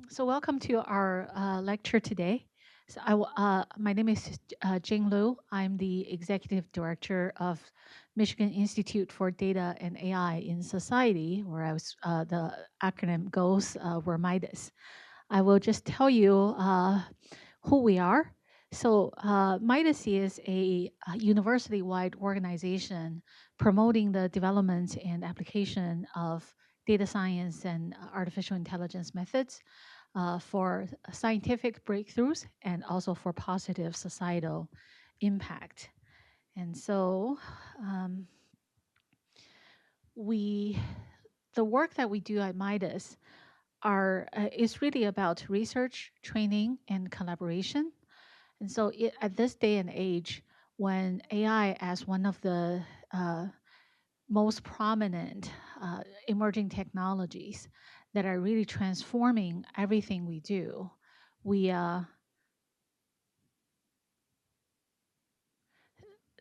So welcome to our lecture today. My name is Jing Liu. I'm the Executive Director of Michigan Institute for Data and AI in Society, where the acronym goes, we're MIDAS. I will just tell you who we are. So MIDAS is a university-wide organization promoting the development and application of data science and artificial intelligence methods for scientific breakthroughs and also for positive societal impact. And so the work that we do at MIDAS is really about research, training, and collaboration. And so at this day and age, when AI as one of the most prominent emerging technologies that are really transforming everything we do, we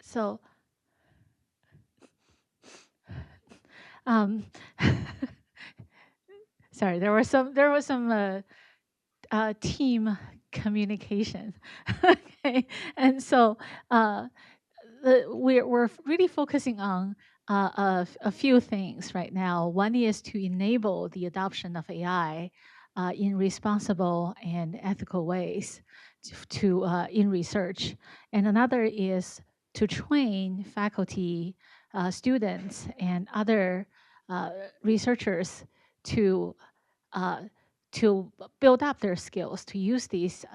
so um, sorry, there was some team communication. Okay, and so we're really focusing on a few things right now. One is to enable the adoption of AI in responsible and ethical ways in research, and another is to train faculty, students, and other researchers to uh, build up their skills to use these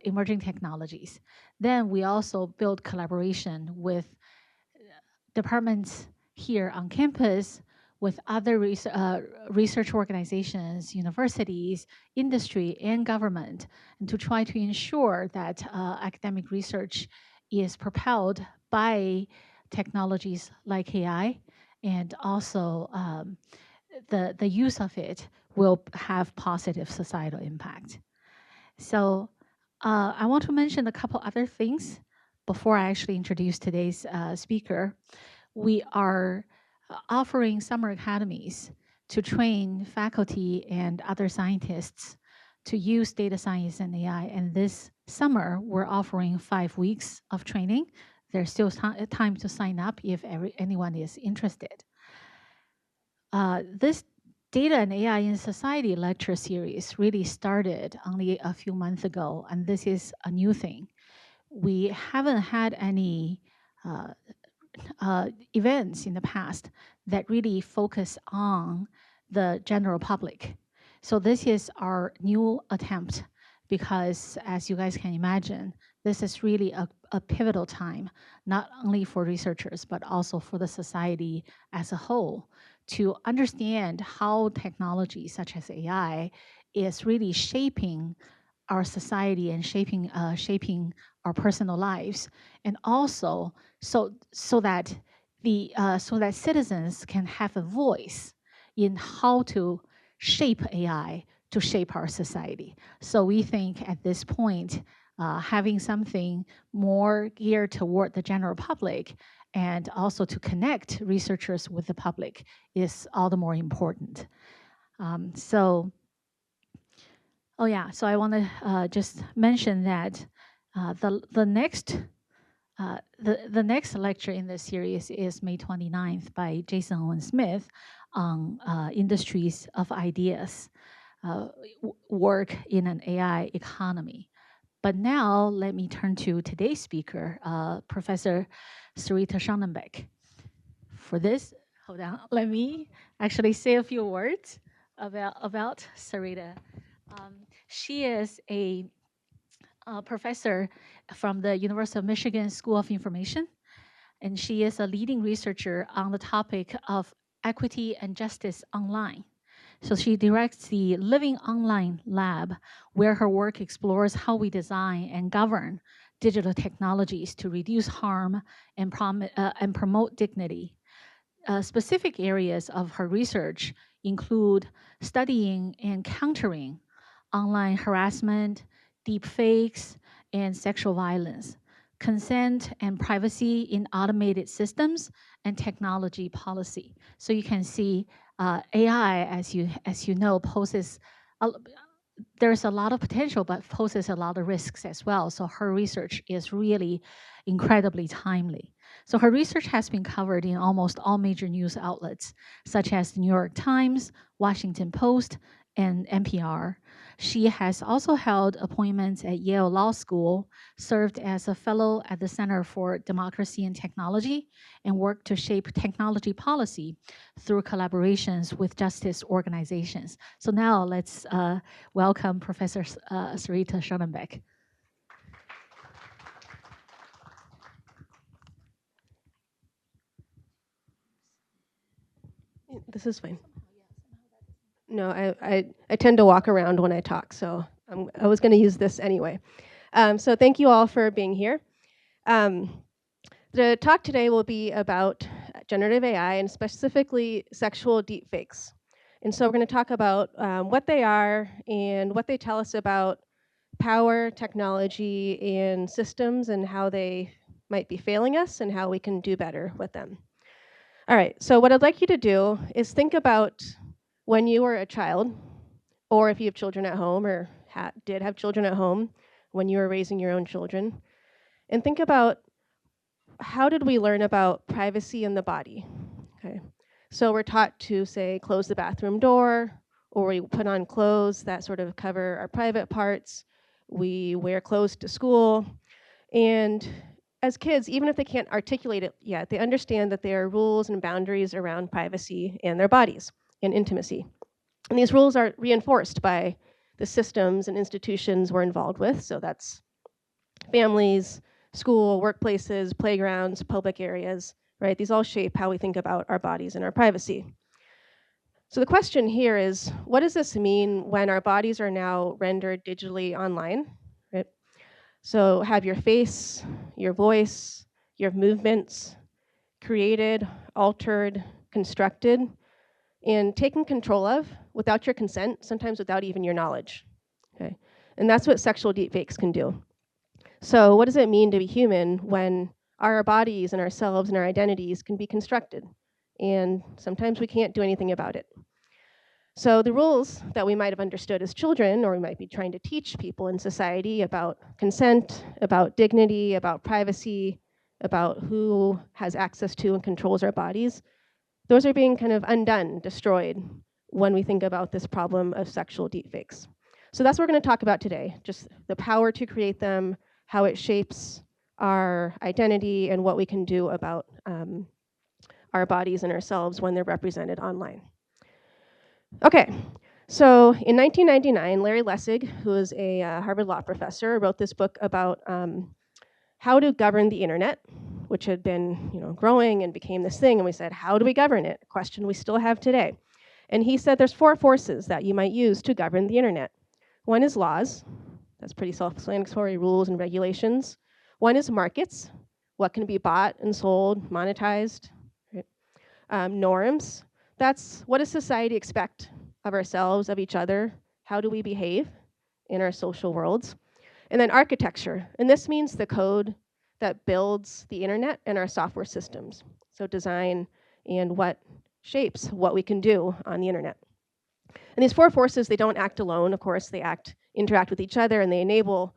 emerging technologies. Then we also build collaboration with departments here on campus, with other research organizations, universities, industry, and government, and to try to ensure that academic research is propelled by technologies like AI, and also the use of it will have positive societal impact. So I want to mention a couple other things before I actually introduce today's speaker. We are offering summer academies to train faculty and other scientists to use data science and AI. And this summer, we're offering 5 weeks of training. There's still time to sign up if anyone is interested. This Data and AI in Society lecture series really started only a few months ago, and this is a new thing. We haven't had any events in the past that really focus on the general public. So this is our new attempt because, as you guys can imagine, this is really a pivotal time, not only for researchers, but also for the society as a whole, to understand how technology such as AI is really shaping our society and shaping our personal lives, and also so that citizens can have a voice in how to shape AI to shape our society. So we think at this point, having something more geared toward the general public and also to connect researchers with the public is all the more important. So I want to just mention that the next lecture in this series is May 29th by Jason Owen Smith on industries of ideas, work in an AI economy. But now let me turn to today's speaker, Professor Sarita Schoenebeck. For this, hold on, let me actually say a few words about Sarita. She is a professor from the University of Michigan School of Information, and she is a leading researcher on the topic of equity and justice online. So she directs the Living Online Lab, where her work explores how we design and govern digital technologies to reduce harm and promote dignity. Specific areas of her research include studying and countering online harassment, deepfakes, and sexual violence, consent and privacy in automated systems, and technology policy. So you can see AI, as you know, poses there's a lot of potential, but poses a lot of risks as well. So her research is really incredibly timely. So her research has been covered in almost all major news outlets, such as the New York Times, Washington Post, and NPR. She has also held appointments at Yale Law School, served as a fellow at the Center for Democracy and Technology, and worked to shape technology policy through collaborations with justice organizations. So now let's welcome Professor Sarita Schoenebeck. This is fine. No, I tend to walk around when I talk, so I was going to use this anyway. So thank you all for being here. The talk today will be about generative AI and specifically sexual deepfakes. And so we're going to talk about what they are and what they tell us about power, technology, and systems and how they might be failing us and how we can do better with them. All right, so what I'd like you to do is think about when you were a child, or if you have children at home or did have children at home when you were raising your own children, and think about how did we learn about privacy in the body? Okay, so we're taught to say close the bathroom door, or we put on clothes that sort of cover our private parts. We wear clothes to school, and as kids, even if they can't articulate it yet, they understand that there are rules and boundaries around privacy and their bodies and intimacy. And these rules are reinforced by the systems and institutions we're involved with. So that's families, school, workplaces, playgrounds, public areas, right? These all shape how we think about our bodies and our privacy. So the question here is, what does this mean when our bodies are now rendered digitally online, right? So have your face, your voice, your movements created, altered, constructed, and taken control of without your consent, sometimes without even your knowledge. Okay? And that's what sexual deepfakes can do. So what does it mean to be human when our bodies and ourselves and our identities can be constructed? And sometimes we can't do anything about it. So the rules that we might have understood as children, or we might be trying to teach people in society about consent, about dignity, about privacy, about who has access to and controls our bodies, those are being kind of undone, destroyed, when we think about this problem of sexual deepfakes. So that's what we're going to talk about today, just the power to create them, how it shapes our identity, and what we can do about our bodies and ourselves when they're represented online. Okay, so in 1999, Larry Lessig, who is a Harvard Law professor, wrote this book about how to govern the internet, which had been growing and became this thing. And we said, how do we govern it? A question we still have today. And he said there's 4 forces that you might use to govern the internet. One is laws. That's pretty self-explanatory, rules and regulations. One is markets. What can be bought and sold, monetized. Right? Norms. That's what does society expect of ourselves, of each other? How do we behave in our social worlds? And then architecture. And this means the code that builds the internet and our software systems. So design and what shapes what we can do on the internet. And these 4 forces, they don't act alone. Of course, they interact with each other, and they enable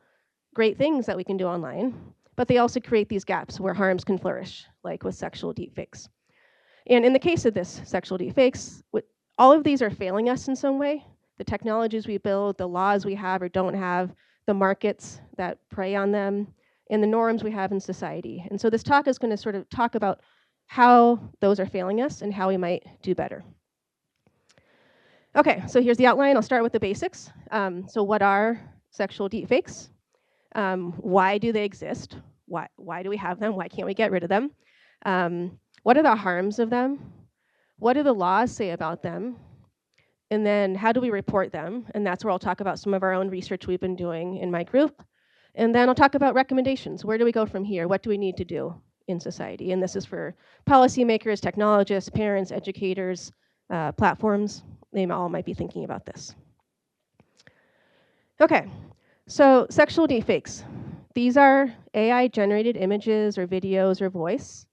great things that we can do online. But they also create these gaps where harms can flourish, like with sexual deepfakes. And in the case of this sexual deepfakes, all of these are failing us in some way. The technologies we build, the laws we have or don't have, the markets that prey on them, and the norms we have in society. And so this talk is going to sort of talk about how those are failing us and how we might do better. Okay, so here's the outline. I'll start with the basics. So what are sexual deepfakes? Why do they exist? Why do we have them? Why can't we get rid of them? What are the harms of them? What do the laws say about them? And then how do we report them? And that's where I'll talk about some of our own research we've been doing in my group. And then I'll talk about recommendations. Where do we go from here? What do we need to do in society? And this is for policymakers, technologists, parents, educators, platforms. They all might be thinking about this. Okay, so sexual deepfakes. These are AI-generated images or videos or voice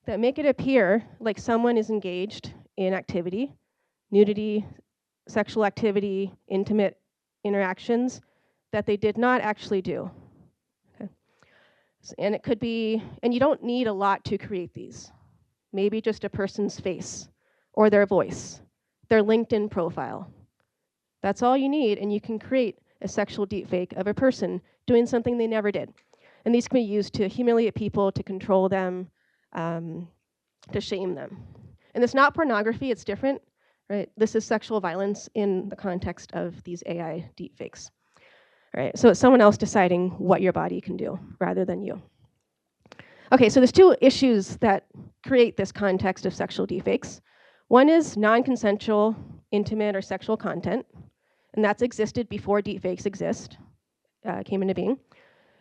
that make it appear like someone is engaged in activity, nudity, sexual activity, intimate interactions that they did not actually do. Okay. And it could be, and you don't need a lot to create these. Maybe just a person's face or their voice, their LinkedIn profile. That's all you need, and you can create a sexual deepfake of a person doing something they never did. And these can be used to humiliate people, to control them, to shame them. And it's not pornography, it's different, right? This is sexual violence in the context of these AI deepfakes. All right, so it's someone else deciding what your body can do rather than you. Okay, so there's two issues that create this context of sexual deepfakes. One is non-consensual, intimate, or sexual content, and that's existed before deepfakes came into being.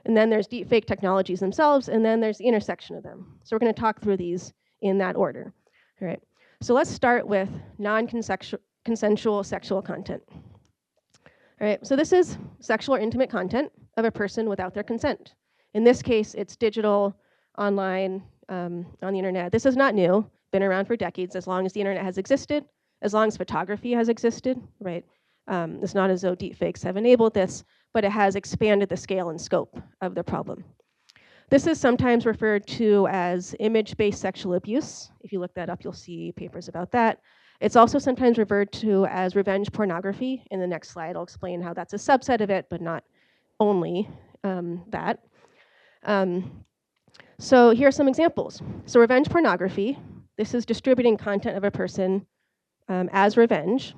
And then there's deepfake technologies themselves, and then there's the intersection of them. So we're going to talk through these in that order. All right, so let's start with non-consensual sexual content. All right, so this is sexual or intimate content of a person without their consent. In this case, it's digital, online, on the internet. This is not new, been around for decades, as long as the internet has existed, as long as photography has existed, right? It's not as though deepfakes have enabled this, but it has expanded the scale and scope of the problem. This is sometimes referred to as image-based sexual abuse. If you look that up, you'll see papers about that. It's also sometimes referred to as revenge pornography. In the next slide, I'll explain how that's a subset of it, but not only that. So here are some examples. So revenge pornography, this is distributing content of a person as revenge.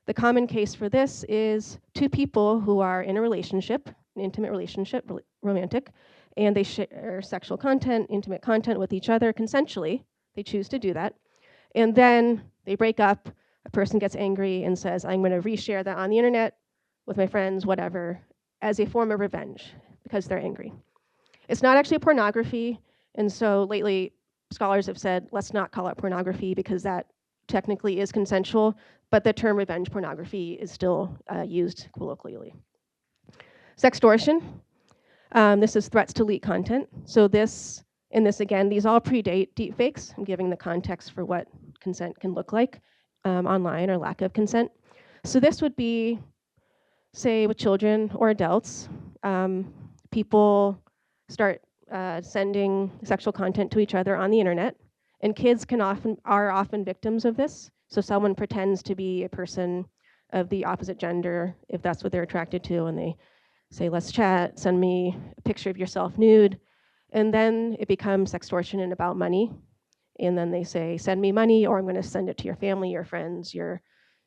The common case for this is two people who are in a relationship, an intimate relationship, romantic, and they share sexual content, intimate content with each other consensually. They choose to do that. And then they break up, a person gets angry and says, I'm going to reshare that on the internet with my friends, whatever, as a form of revenge because they're angry. It's not actually pornography, and so lately scholars have said, let's not call it pornography because that technically is consensual, but the term revenge pornography is still used colloquially. Sextortion, this is threats to leak content. So this, and this again, these all predate deepfakes. I'm giving the context for what consent can look like online or lack of consent. So this would be, say, with children or adults, people start sending sexual content to each other on the internet, and kids are often victims of this. So someone pretends to be a person of the opposite gender, if that's what they're attracted to, and they say, let's chat, send me a picture of yourself nude, and then it becomes sextortion and about money. And then they say, send me money, or I'm going to send it to your family, your friends, your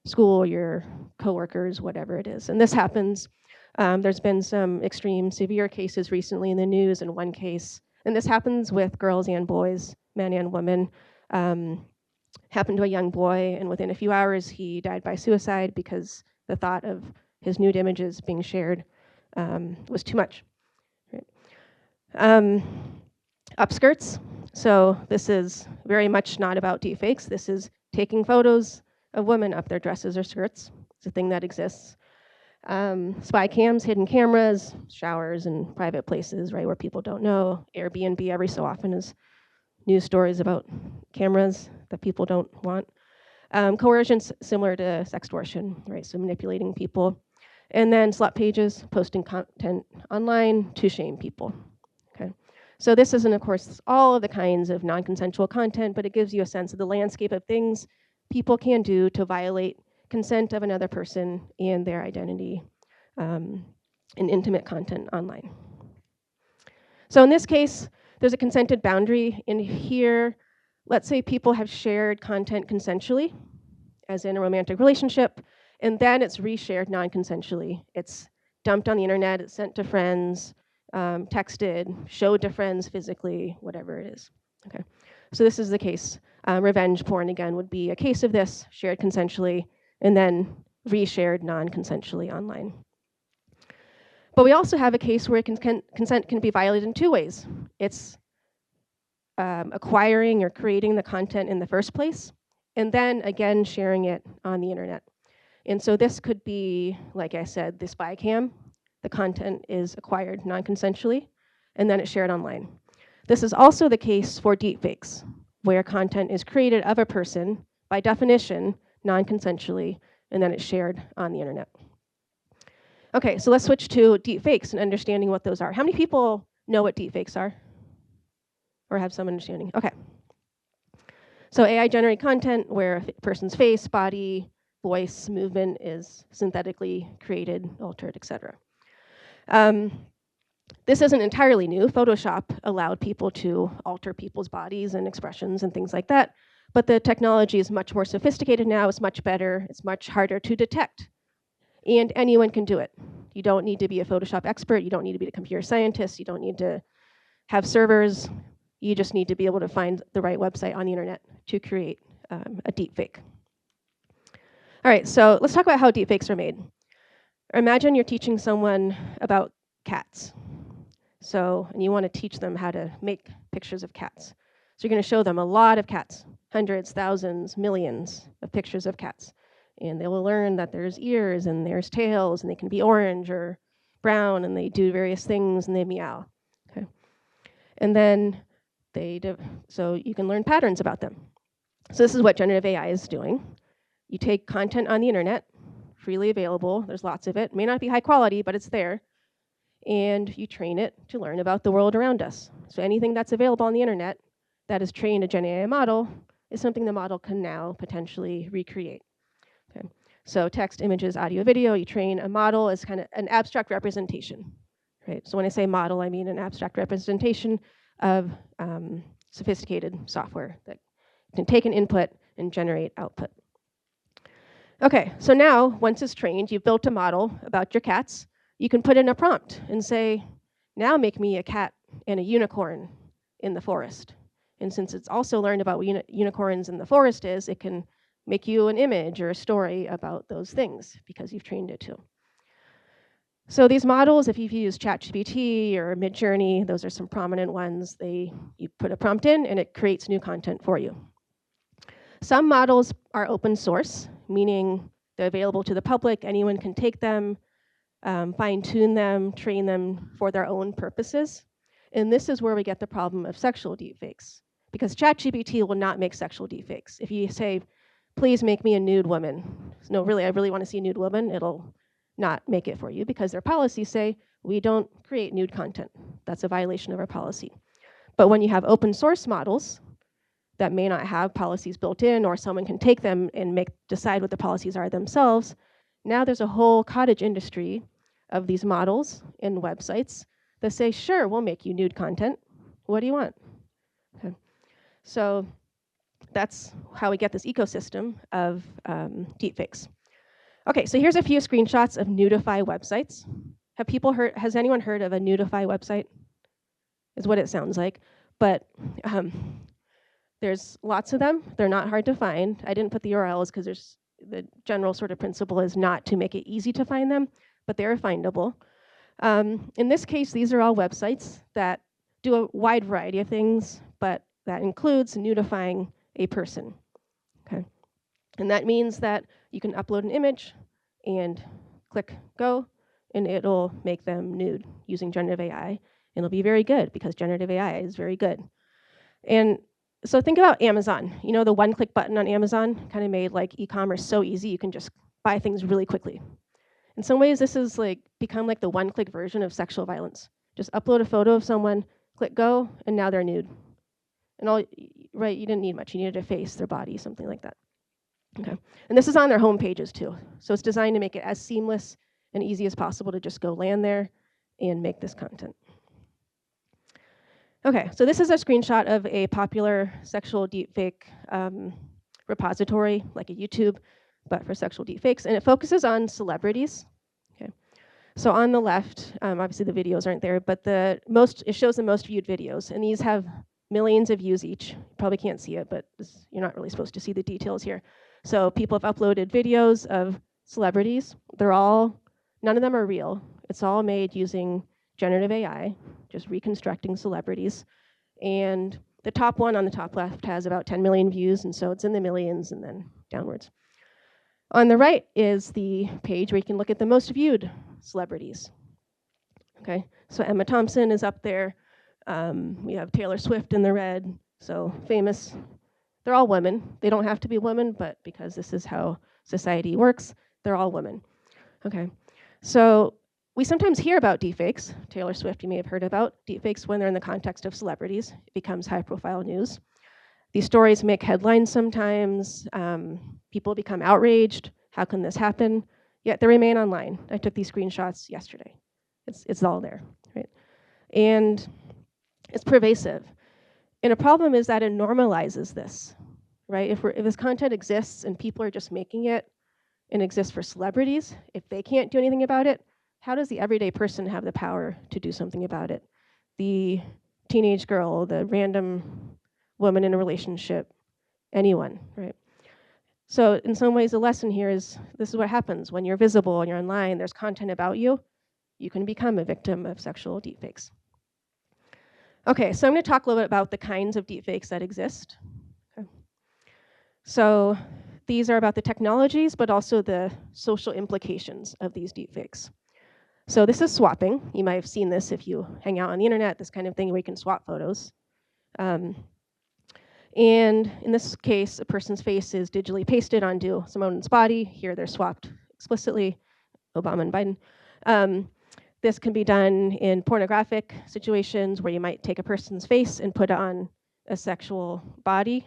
school, your coworkers, whatever it is. And this happens. There's been some extreme severe cases recently in the news, in one case, and this happens with girls and boys, men and women. Happened to a young boy, and within a few hours he died by suicide because the thought of his nude images being shared was too much. Right. Upskirts. So this is very much not about deepfakes. This is taking photos of women up their dresses or skirts. It's a thing that exists. Spy cams, hidden cameras, showers and private places, right, where people don't know. Airbnb every so often is news stories about cameras that people don't want. Coercion's similar to sextortion, right, so manipulating people. And then slut pages, posting content online to shame people. Okay. So this isn't, of course, all of the kinds of non-consensual content, but it gives you a sense of the landscape of things people can do to violate consent of another person and their identity in intimate content online. So in this case, there's a consented boundary in here. Let's say people have shared content consensually, as in a romantic relationship, and then it's reshared non-consensually. It's dumped on the internet, it's sent to friends, texted, showed to friends physically, whatever it is. Okay, so this is the case. Revenge porn, again, would be a case of this, shared consensually, and then reshared non-consensually online. But we also have a case where consent can be violated in two ways. It's acquiring or creating the content in the first place, and then again sharing it on the internet. And so this could be, like I said, the spy cam. The content is acquired non-consensually, and then it's shared online. This is also the case for deepfakes, where content is created of a person, by definition, non-consensually, and then it's shared on the internet. Okay, so let's switch to deepfakes and understanding what those are. How many people know what deepfakes are? Or have some understanding? Okay. So AI generated content where a person's face, body, voice, movement is synthetically created, altered, etc. This isn't entirely new. Photoshop allowed people to alter people's bodies and expressions and things like that. But the technology is much more sophisticated now. It's much better. It's much harder to detect. And anyone can do it. You don't need to be a Photoshop expert. You don't need to be a computer scientist. You don't need to have servers. You just need to be able to find the right website on the internet to create a deepfake. All right, so let's talk about how deepfakes are made. Imagine you're teaching someone about cats. And you want to teach them how to make pictures of cats. So you're going to show them a lot of cats, hundreds, thousands, millions of pictures of cats. And they will learn that there's ears and there's tails and they can be orange or brown and they do various things and they meow. Okay. And then so you can learn patterns about them. So this is what generative AI is doing. You take content on the internet, freely available. There's lots of it. It may not be high quality, but it's there. And you train it to learn about the world around us. So anything that's available on the internet that is trained a Gen AI model is something the model can now potentially recreate. Okay. So text, images, audio, video, you train a model as kind of an abstract representation. Right? So when I say model, I mean an abstract representation of sophisticated software that can take an input and generate output. Okay, so now once it's trained, you've built a model about your cats. You can put in a prompt and say, now make me a cat and a unicorn in the forest. And since it's also learned about what unicorns in the forest is, it can make you an image or a story about those things because you've trained it to. So these models, if you've used ChatGPT or Midjourney, those are some prominent ones. You put a prompt in and it creates new content for you. Some models are open source, meaning they're available to the public. Anyone can take them, fine-tune them, train them for their own purposes. And this is where we get the problem of sexual deepfakes, because ChatGPT will not make sexual deepfakes. If you say, please make me a nude woman, no, really, I really want to see a nude woman, it'll not make it for you because their policies say, we don't create nude content. That's a violation of our policy. But when you have open source models that may not have policies built in, or someone can take them and decide what the policies are themselves, now there's a whole cottage industry of these models and websites that say, sure, we'll make you nude content. What do you want? Okay. So that's how we get this ecosystem of deepfakes. Okay, so here's a few screenshots of nudify websites. Has anyone heard of a nudify website? Is what it sounds like. But there's lots of them. They're not hard to find. I didn't put the URLs because the general sort of principle is not to make it easy to find them, but they're findable. In this case, these are all websites that do a wide variety of things, but that includes nudifying a person. Okay, and that means that you can upload an image and click go, and it'll make them nude using generative AI. And it'll be very good because generative AI is very good. And so think about Amazon. You know, the one-click button on Amazon kind of made like e-commerce so easy. You can just buy things really quickly. In some ways, this is like become like the one-click version of sexual violence. Just upload a photo of someone, click go, and now they're nude. And right, you didn't need much. You needed a face, their body, something like that. Okay, and this is on their home pages too. So it's designed to make it as seamless and easy as possible to just go land there and make this content. Okay, so this is a screenshot of a popular sexual deepfake repository, like a YouTube, but for sexual deepfakes, and it focuses on celebrities. Okay, so on the left, obviously the videos aren't there, but it shows the most viewed videos, and these have millions of views each. You probably can't see it, but you're not really supposed to see the details here. So people have uploaded videos of celebrities. None of them are real. It's all made using generative AI, just reconstructing celebrities. And the top one on the top left has about 10 million views, and so it's in the millions and then downwards. On the right is the page where you can look at the most viewed celebrities. Okay, so Emma Thompson is up there. We have Taylor Swift in the red, so famous. They're all women. They don't have to be women, but because this is how society works, they're all women. Okay, so We sometimes hear about deepfakes. Taylor Swift, you may have heard about deepfakes when they're in the context of celebrities. It becomes high-profile news. These stories make headlines sometimes. People become outraged. How can this happen? Yet they remain online. I took these screenshots yesterday. It's all there, right? And it's pervasive. And a problem is that it normalizes this, right? If this content exists and people are just making it and exists for celebrities, if they can't do anything about it, how does the everyday person have the power to do something about it? The teenage girl, the random woman in a relationship, anyone, right? So in some ways, the lesson here is this is what happens when you're visible and you're online, there's content about you, you can become a victim of sexual deepfakes. Okay, so I'm going to talk a little bit about the kinds of deepfakes that exist. Okay. So these are about the technologies, but also the social implications of these deepfakes. So this is swapping. You might have seen this if you hang out on the internet, this kind of thing where you can swap photos. And in this case, a person's face is digitally pasted onto someone's body. Here they're swapped explicitly, Obama and Biden. This can be done in pornographic situations where you might take a person's face and put it on a sexual body.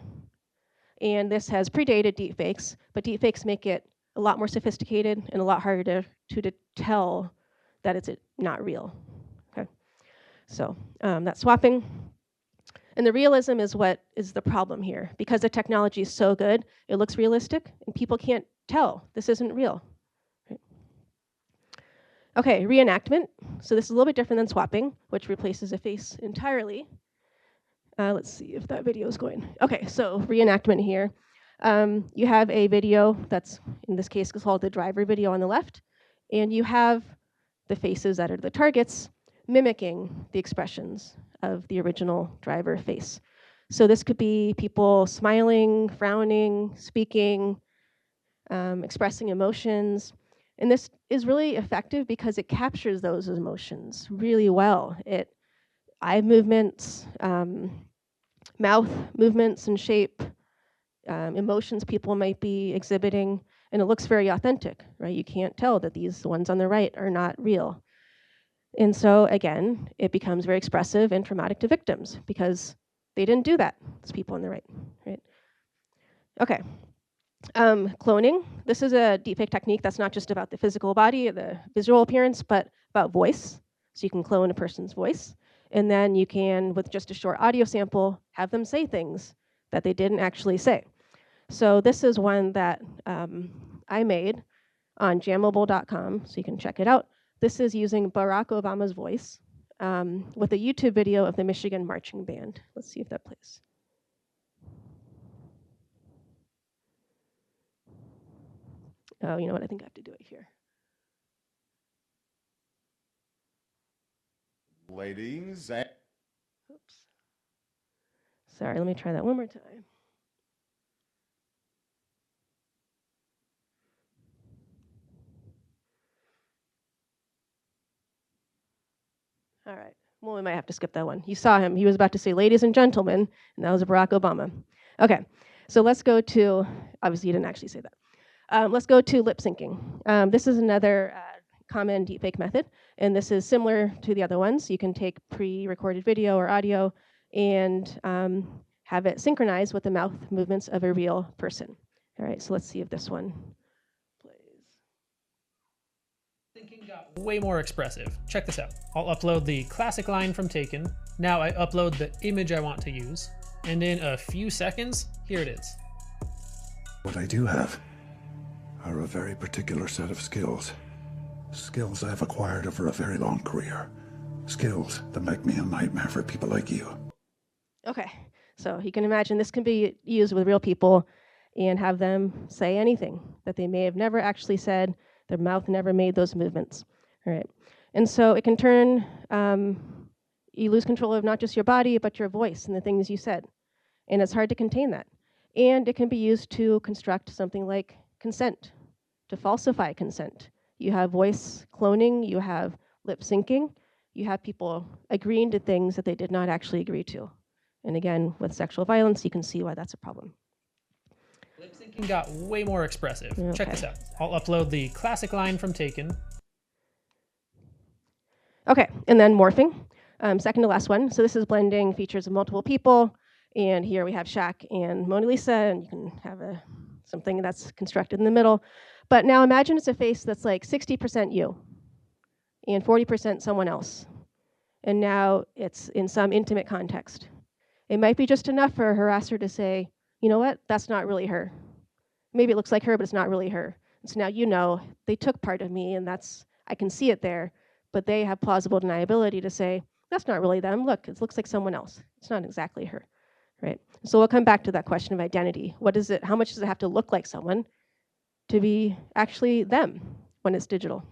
And this has predated deepfakes, but deepfakes make it a lot more sophisticated and a lot harder to tell that it's not real. Okay, so that's swapping. And the realism is what is the problem here. Because the technology is so good, it looks realistic, and people can't tell this isn't real. Right? Okay, reenactment. So this is a little bit different than swapping, which replaces a face entirely. Let's see if that video is going. Okay, so reenactment here. You have a video that's, in this case, called the driver video on the left, and you have the faces that are the targets mimicking the expressions of the original driver face. So this could be people smiling, frowning, speaking, expressing emotions. And this is really effective because it captures those emotions really well. Eye movements, mouth movements and shape, emotions people might be exhibiting, and it looks very authentic, right? You can't tell that these ones on the right are not real. And so again, it becomes very expressive and traumatic to victims because they didn't do that, those people on the right? Okay, cloning. This is a deepfake technique that's not just about the physical body, the visual appearance, but about voice. So you can clone a person's voice, and then you can, with just a short audio sample, have them say things that they didn't actually say. So this is one that I made on jammable.com, so you can check it out. This is using Barack Obama's voice with a YouTube video of the Michigan marching band. Let's see if that plays. Oh, you know what? I think I have to do it here. Ladies. Oops. Sorry, let me try that one more time. All right. Well, we might have to skip that one. You saw him. He was about to say, ladies and gentlemen, and that was Barack Obama. Okay. So let's go to, obviously, he didn't actually say that. Let's go to lip syncing. This is another common deepfake method, and this is similar to the other ones. You can take pre-recorded video or audio and have it synchronize with the mouth movements of a real person. All right, so let's see if this one plays. Thinking got way more expressive. Check this out. I'll upload the classic line from Taken. Now I upload the image I want to use, and in a few seconds, here it is. What I do have are a very particular set of skills. Skills I've acquired over a very long career. Skills that make me a nightmare for people like you. Okay, so you can imagine this can be used with real people and have them say anything that they may have never actually said. Their mouth never made those movements. All right, and so it can turn, you lose control of not just your body, but your voice and the things you said. And it's hard to contain that. And it can be used to construct something like consent, to falsify consent. You have voice cloning, you have lip syncing, you have people agreeing to things that they did not actually agree to. And again, with sexual violence, you can see why that's a problem. Lip syncing got way more expressive. Okay. Check this out. I'll upload the classic line from Taken. Okay, and then morphing, second to last one. So this is blending features of multiple people. And here we have Shaq and Mona Lisa, and you can have something that's constructed in the middle. But now imagine it's a face that's like 60% you and 40% someone else. And now it's in some intimate context. It might be just enough for a harasser to say, you know what, that's not really her. Maybe it looks like her, but it's not really her. So now you know they took part of me, and I can see it there, but they have plausible deniability to say, that's not really them. Look, it looks like someone else. It's not exactly her, right? So we'll come back to that question of identity. What is it? How much does it have to look like someone to be actually them when it's digital?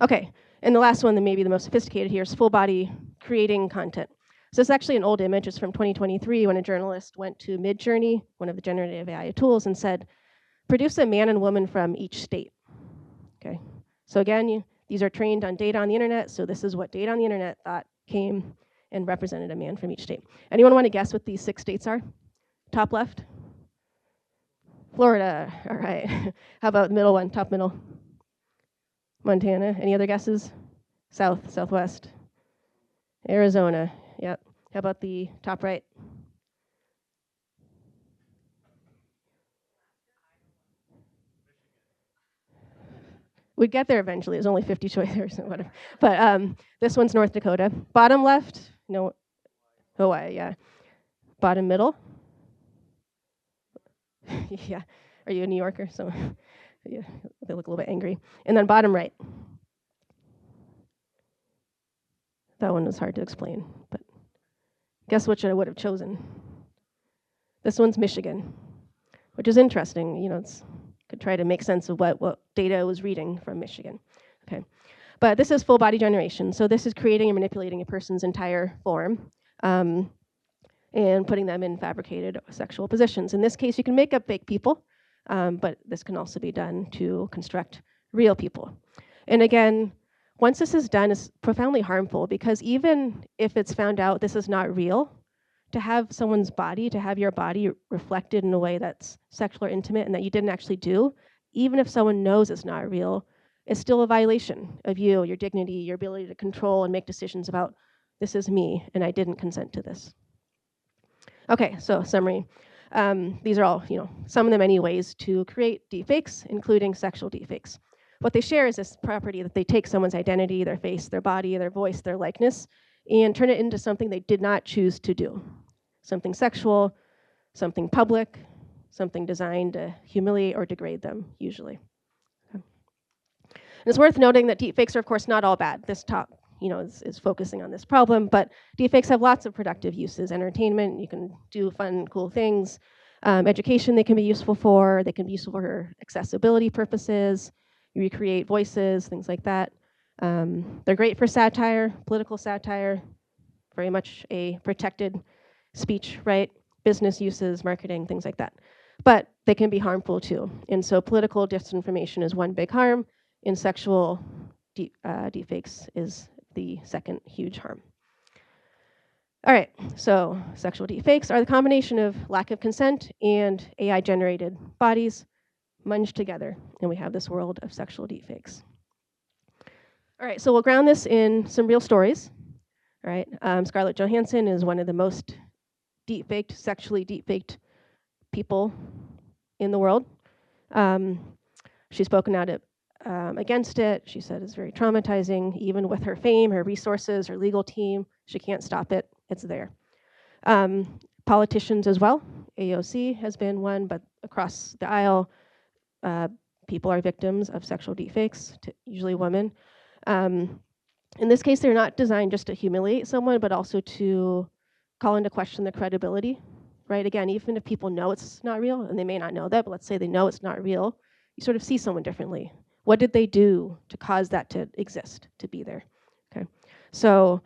Okay, and the last one, that may be the most sophisticated here, is full body creating content. So this is actually an old image. It's from 2023 when a journalist went to Midjourney, one of the generative AI tools, and said, produce a man and woman from each state. Okay, so again, these are trained on data on the internet, so this is what data on the internet thought came and represented a man from each state. Anyone want to guess what these 6 states are? Top left? Florida, all right. How about the middle one, top middle? Montana, any other guesses? South, southwest? Arizona, yep. How about the top right? We'd get there eventually. There's only 50 choices or whatever. But this one's North Dakota. Bottom left, no, Hawaii, yeah. Bottom middle? Yeah. Are you a New Yorker? So yeah, they look a little bit angry. And then bottom right. That one was hard to explain, but guess which I would have chosen? This one's Michigan, which is interesting. You know, could try to make sense of what data was reading from Michigan. Okay, but this is full body generation. So this is creating and manipulating a person's entire form and putting them in fabricated sexual positions. In this case, you can make up fake people, but this can also be done to construct real people. And again, once this is done, it's profoundly harmful, because even if it's found out this is not real, to have someone's body, to have your body reflected in a way that's sexual or intimate and that you didn't actually do, even if someone knows it's not real, it's still a violation of you, your dignity, your ability to control and make decisions about, this is me and I didn't consent to this. Okay, so summary. These are all, some of the many ways to create deepfakes, including sexual deepfakes. What they share is this property that they take someone's identity, their face, their body, their voice, their likeness, and turn it into something they did not choose to do. Something sexual, something public, something designed to humiliate or degrade them, usually. Okay. And it's worth noting that deepfakes are, of course, not all bad. This talk, is focusing on this problem, but deepfakes have lots of productive uses. Entertainment, you can do fun, cool things. Education, they can be useful for. They can be useful for accessibility purposes. You recreate voices, things like that. They're great for satire, political satire, very much a protected speech, right? Business uses, marketing, things like that. But they can be harmful too. And so political disinformation is one big harm, and sexual deepfakes is the second huge harm. All right, so sexual deepfakes are the combination of lack of consent and AI-generated bodies munged together, and we have this world of sexual deepfakes. All right, so we'll ground this in some real stories. All right, Scarlett Johansson is one of the most deepfaked, sexually deepfaked people in the world. She's spoken out against it. She said it's very traumatizing. Even with her fame, her resources, her legal team, she can't stop it. It's there. Politicians as well. AOC has been one, but across the aisle, people are victims of sexual deepfakes, usually women. In this case, they're not designed just to humiliate someone, but also to call into question the credibility, right? Again, even if people know it's not real, and they may not know that, but let's say they know it's not real, you sort of see someone differently. What did they do to cause that to exist, to be there? Okay, so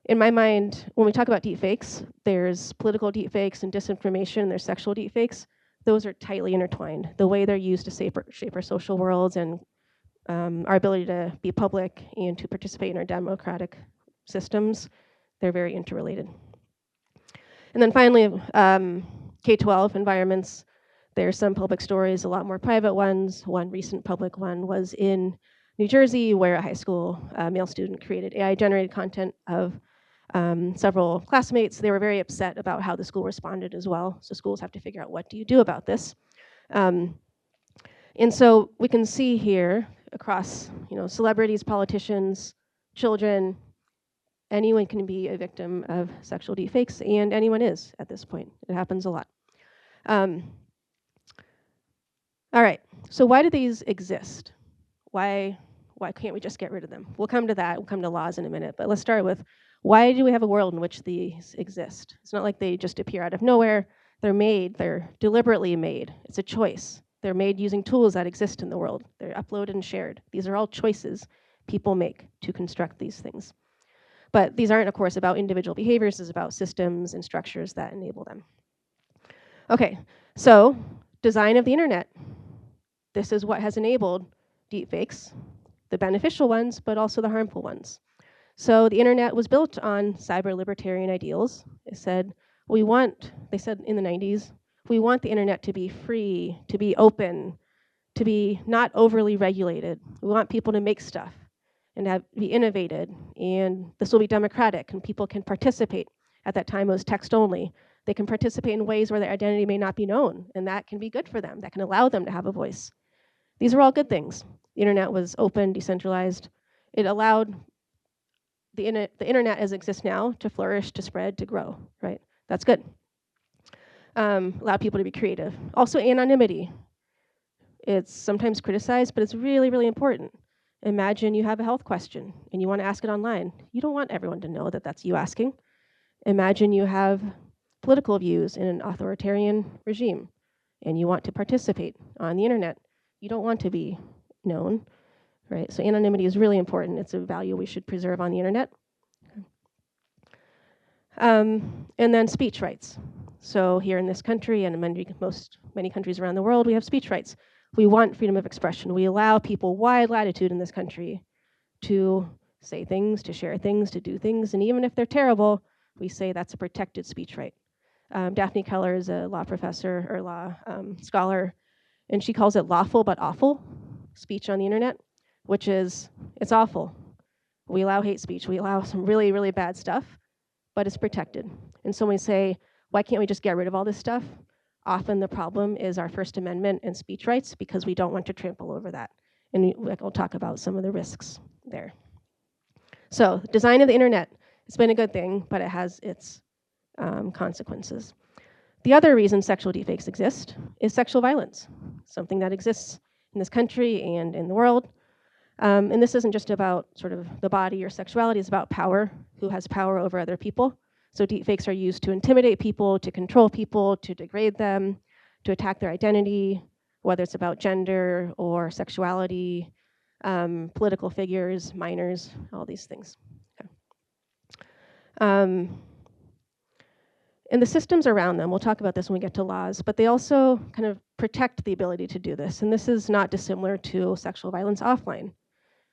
in my mind, when we talk about deepfakes, there's political deepfakes and disinformation, and there's sexual deepfakes. Those are tightly intertwined. The way they're used to shape our social worlds and our ability to be public and to participate in our democratic systems, they're very interrelated. And then finally, K-12 environments. There's some public stories, a lot more private ones. One recent public one was in New Jersey, where a high school male student created AI-generated content of several classmates. They were very upset about how the school responded as well. So schools have to figure out, what do you do about this? And so we can see here across, celebrities, politicians, children, anyone can be a victim of sexual deepfakes, and anyone is at this point. It happens a lot. All right, so why do these exist? Why can't we just get rid of them? We'll come to that. We'll come to laws in a minute. But let's start with, why do we have a world in which these exist? It's not like they just appear out of nowhere. They're made. They're deliberately made. It's a choice. They're made using tools that exist in the world. They're uploaded and shared. These are all choices people make to construct these things. But these aren't, of course, about individual behaviors. It's about systems and structures that enable them. Okay, so design of the internet. This is what has enabled deepfakes, the beneficial ones, but also the harmful ones. So the internet was built on cyber libertarian ideals. They said in the 90s, we want the internet to be free, to be open, to be not overly regulated. We want people to make stuff and be innovated, and this will be democratic, and people can participate. At that time, it was text only. They can participate in ways where their identity may not be known, and that can be good for them. That can allow them to have a voice. These are all good things. The internet was open, decentralized. It allowed the internet as it exists now to flourish, to spread, to grow, right? That's good. Allowed people to be creative. Also, anonymity. It's sometimes criticized, but it's really, really important. Imagine you have a health question and you want to ask it online. You don't want everyone to know that that's you asking. Imagine you have political views in an authoritarian regime and you want to participate on the internet. You don't want to be known, right? So anonymity is really important. It's a value we should preserve on the internet. And then speech rights. So here in this country and in many countries around the world, we have speech rights. We want freedom of expression. We allow people wide latitude in this country to say things, to share things, to do things. And even if they're terrible, we say that's a protected speech right. Daphne Keller is a law professor or law scholar, and she calls it lawful but awful speech on the internet, which is, it's awful. We allow hate speech. We allow some really, really bad stuff, but it's protected. And so when we say, why can't we just get rid of all this stuff? Often the problem is our First Amendment and speech rights, because we don't want to trample over that. And we'll talk about some of the risks there. So design of the internet, it's been a good thing, but it has its consequences. The other reason sexual deepfakes exist is sexual violence, something that exists in this country and in the world. And this isn't just about sort of the body or sexuality, it's about power, who has power over other people. So deepfakes are used to intimidate people, to control people, to degrade them, to attack their identity, whether it's about gender or sexuality, political figures, minors, all these things. Okay. And the systems around them, we'll talk about this when we get to laws, but they also kind of protect the ability to do this. And this is not dissimilar to sexual violence offline.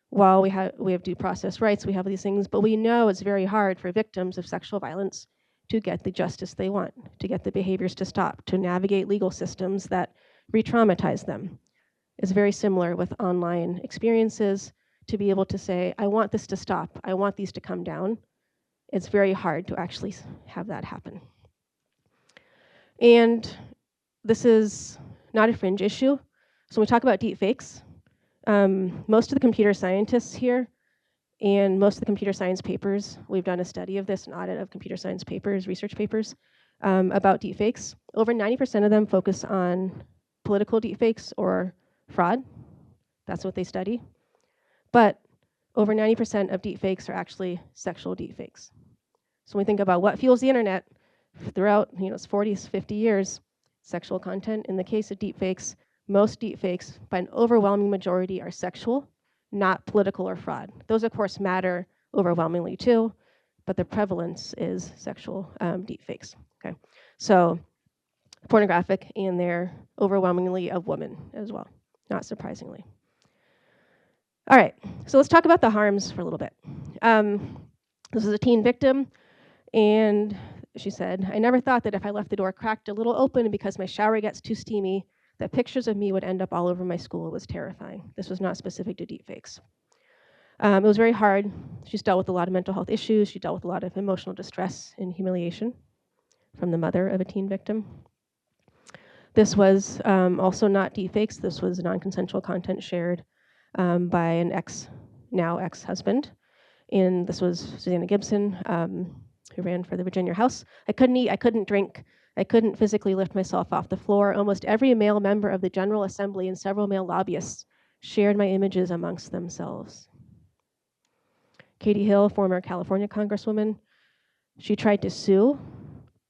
While we have due process rights, we have these things, but we know it's very hard for victims of sexual violence to get the justice they want, to get the behaviors to stop, to navigate legal systems that re-traumatize them. It's very similar with online experiences, to be able to say, I want this to stop, I want these to come down. It's very hard to actually have that happen. And this is not a fringe issue. So when we talk about deepfakes, most of the computer scientists here and most of the computer science papers, we've done a study of this, an audit of computer science papers, research papers about deepfakes. Over 90% of them focus on political deepfakes or fraud. That's what they study. But over 90% of deepfakes are actually sexual deepfakes. So when we think about what fuels the internet throughout, it's 40, 50 years, sexual content. In the case of deepfakes, most deepfakes, by an overwhelming majority, are sexual, not political or fraud. Those, of course, matter overwhelmingly too, but the prevalence is sexual deepfakes. Okay, so pornographic, and they're overwhelmingly of women as well, not surprisingly. All right, so let's talk about the harms for a little bit. This is a teen victim, and she said, I never thought that if I left the door cracked a little open because my shower gets too steamy, that pictures of me would end up all over my school. It was terrifying. This was not specific to deepfakes. It was very hard. She's dealt with a lot of mental health issues. She dealt with a lot of emotional distress and humiliation from the mother of a teen victim. This was also not deepfakes. This was non-consensual content shared by an now ex-husband. And this was Susanna Gibson, who ran for the Virginia House. I couldn't eat, I couldn't drink, I couldn't physically lift myself off the floor. Almost every male member of the General Assembly and several male lobbyists shared my images amongst themselves. Katie Hill, former California Congresswoman, she tried to sue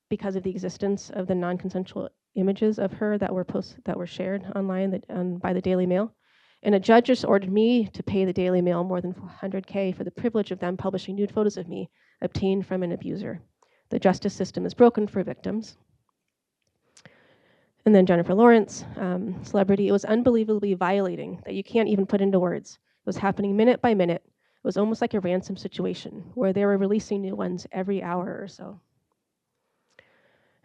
because of the existence of the non-consensual images of her that were shared online by the Daily Mail. And a judge just ordered me to pay the Daily Mail more than $100K for the privilege of them publishing nude photos of me obtained from an abuser. The justice system is broken for victims. And then Jennifer Lawrence, celebrity. It was unbelievably violating that you can't even put into words. It was happening minute by minute. It was almost like a ransom situation where they were releasing new ones every hour or so.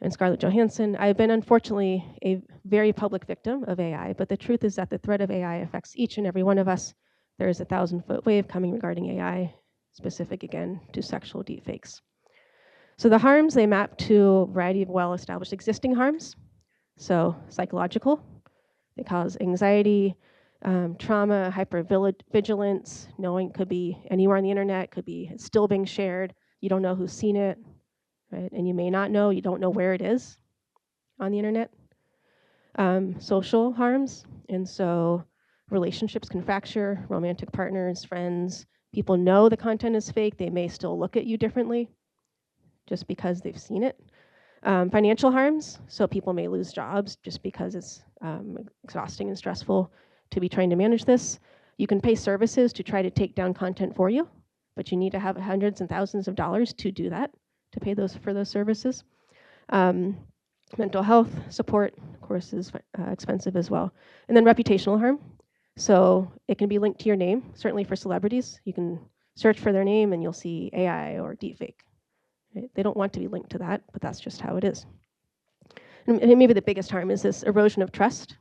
And Scarlett Johansson, I've been unfortunately a very public victim of AI, but the truth is that the threat of AI affects each and every one of us. There is a 1,000-foot wave coming regarding AI, specific again to sexual deepfakes. So the harms, they map to a variety of well-established existing harms. So psychological, they cause anxiety, trauma, hypervigilance, knowing could be anywhere on the internet, could be still being shared, you don't know who's seen it, right? And you may not know, you don't know where it is on the internet. Social harms, and so relationships can fracture, romantic partners, friends, people know the content is fake, they may still look at you differently just because they've seen it. Financial harms, so people may lose jobs just because it's exhausting and stressful to be trying to manage this. You can pay services to try to take down content for you, but you need to have hundreds and thousands of dollars to do that, to pay for those services. Mental health support, of course, is expensive as well. And then reputational harm. So it can be linked to your name, certainly for celebrities. You can search for their name and you'll see AI or deepfake. Right? They don't want to be linked to that, but that's just how it is. And maybe the biggest harm is this erosion of trust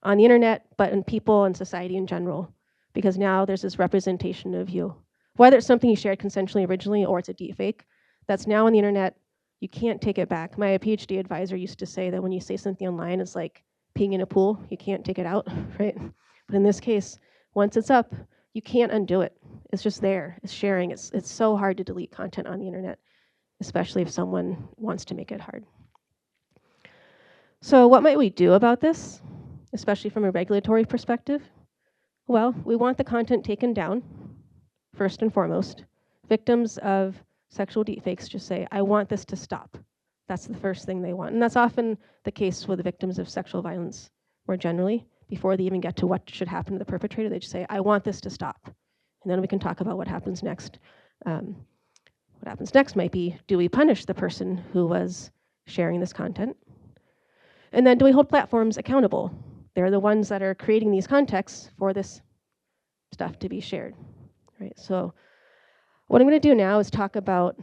on the internet, but in people and society in general, because now there's this representation of you. Whether it's something you shared consensually originally or it's a deepfake, that's now on the internet, you can't take it back. My PhD advisor used to say that when you say something online, it's like peeing in a pool, you can't take it out, right? But in this case, once it's up, you can't undo it. It's just there, it's sharing. It's so hard to delete content on the internet, especially if someone wants to make it hard. So what might we do about this, especially from a regulatory perspective? Well, we want the content taken down, first and foremost. Victims of sexual deepfakes just say, I want this to stop. That's the first thing they want. And that's often the case with the victims of sexual violence more generally. Before they even get to what should happen to the perpetrator, they just say, I want this to stop. And then we can talk about what happens next. What happens next might be, do we punish the person who was sharing this content? And then do we hold platforms accountable? They're the ones that are creating these contexts for this stuff to be shared, right? So what I'm going to do now is talk about,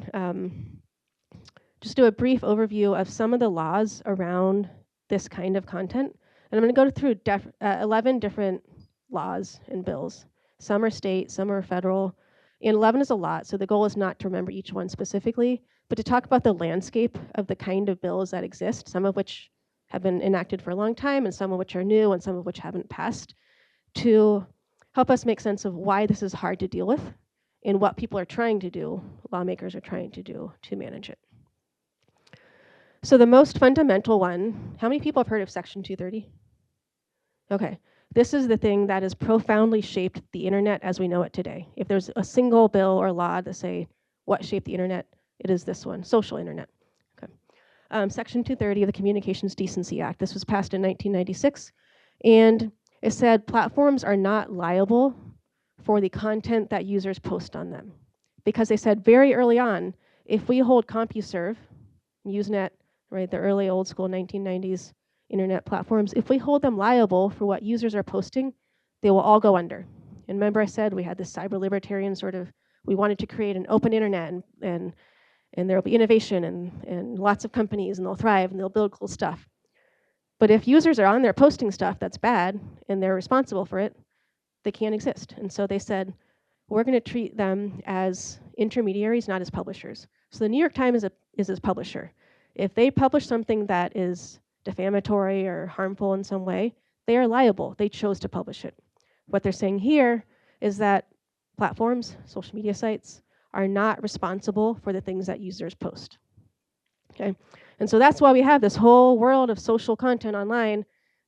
just do a brief overview of some of the laws around this kind of content. And I'm going to go through 11 different laws and bills. Some are state, some are federal. And 11 is a lot, so the goal is not to remember each one specifically, but to talk about the landscape of the kind of bills that exist, some of which have been enacted for a long time, and some of which are new, and some of which haven't passed, to help us make sense of why this is hard to deal with and what people are trying to do, lawmakers are trying to do to manage it. So the most fundamental one, how many people have heard of Section 230? Okay. This is the thing that has profoundly shaped the internet as we know it today. If there's a single bill or law that say what shaped the internet, it is this one, social internet. Okay. Section 230 of the Communications Decency Act. This was passed in 1996, and it said platforms are not liable for the content that users post on them. Because they said very early on, if we hold CompuServe, Usenet, right, the early old school 1990s internet platforms, if we hold them liable for what users are posting, they will all go under. And remember I said we had this cyber libertarian sort of, we wanted to create an open internet and there will be innovation and lots of companies and they'll thrive and they'll build cool stuff. But if users are on there posting stuff that's bad and they're responsible for it, they can't exist. And so they said, we're going to treat them as intermediaries, not as publishers. So the New York Times is a publisher. If they publish something that is defamatory or harmful in some way, they are liable. They chose to publish it. What they're saying here is that platforms, social media sites, are not responsible for the things that users post. Okay? And so that's why we have this whole world of social content online,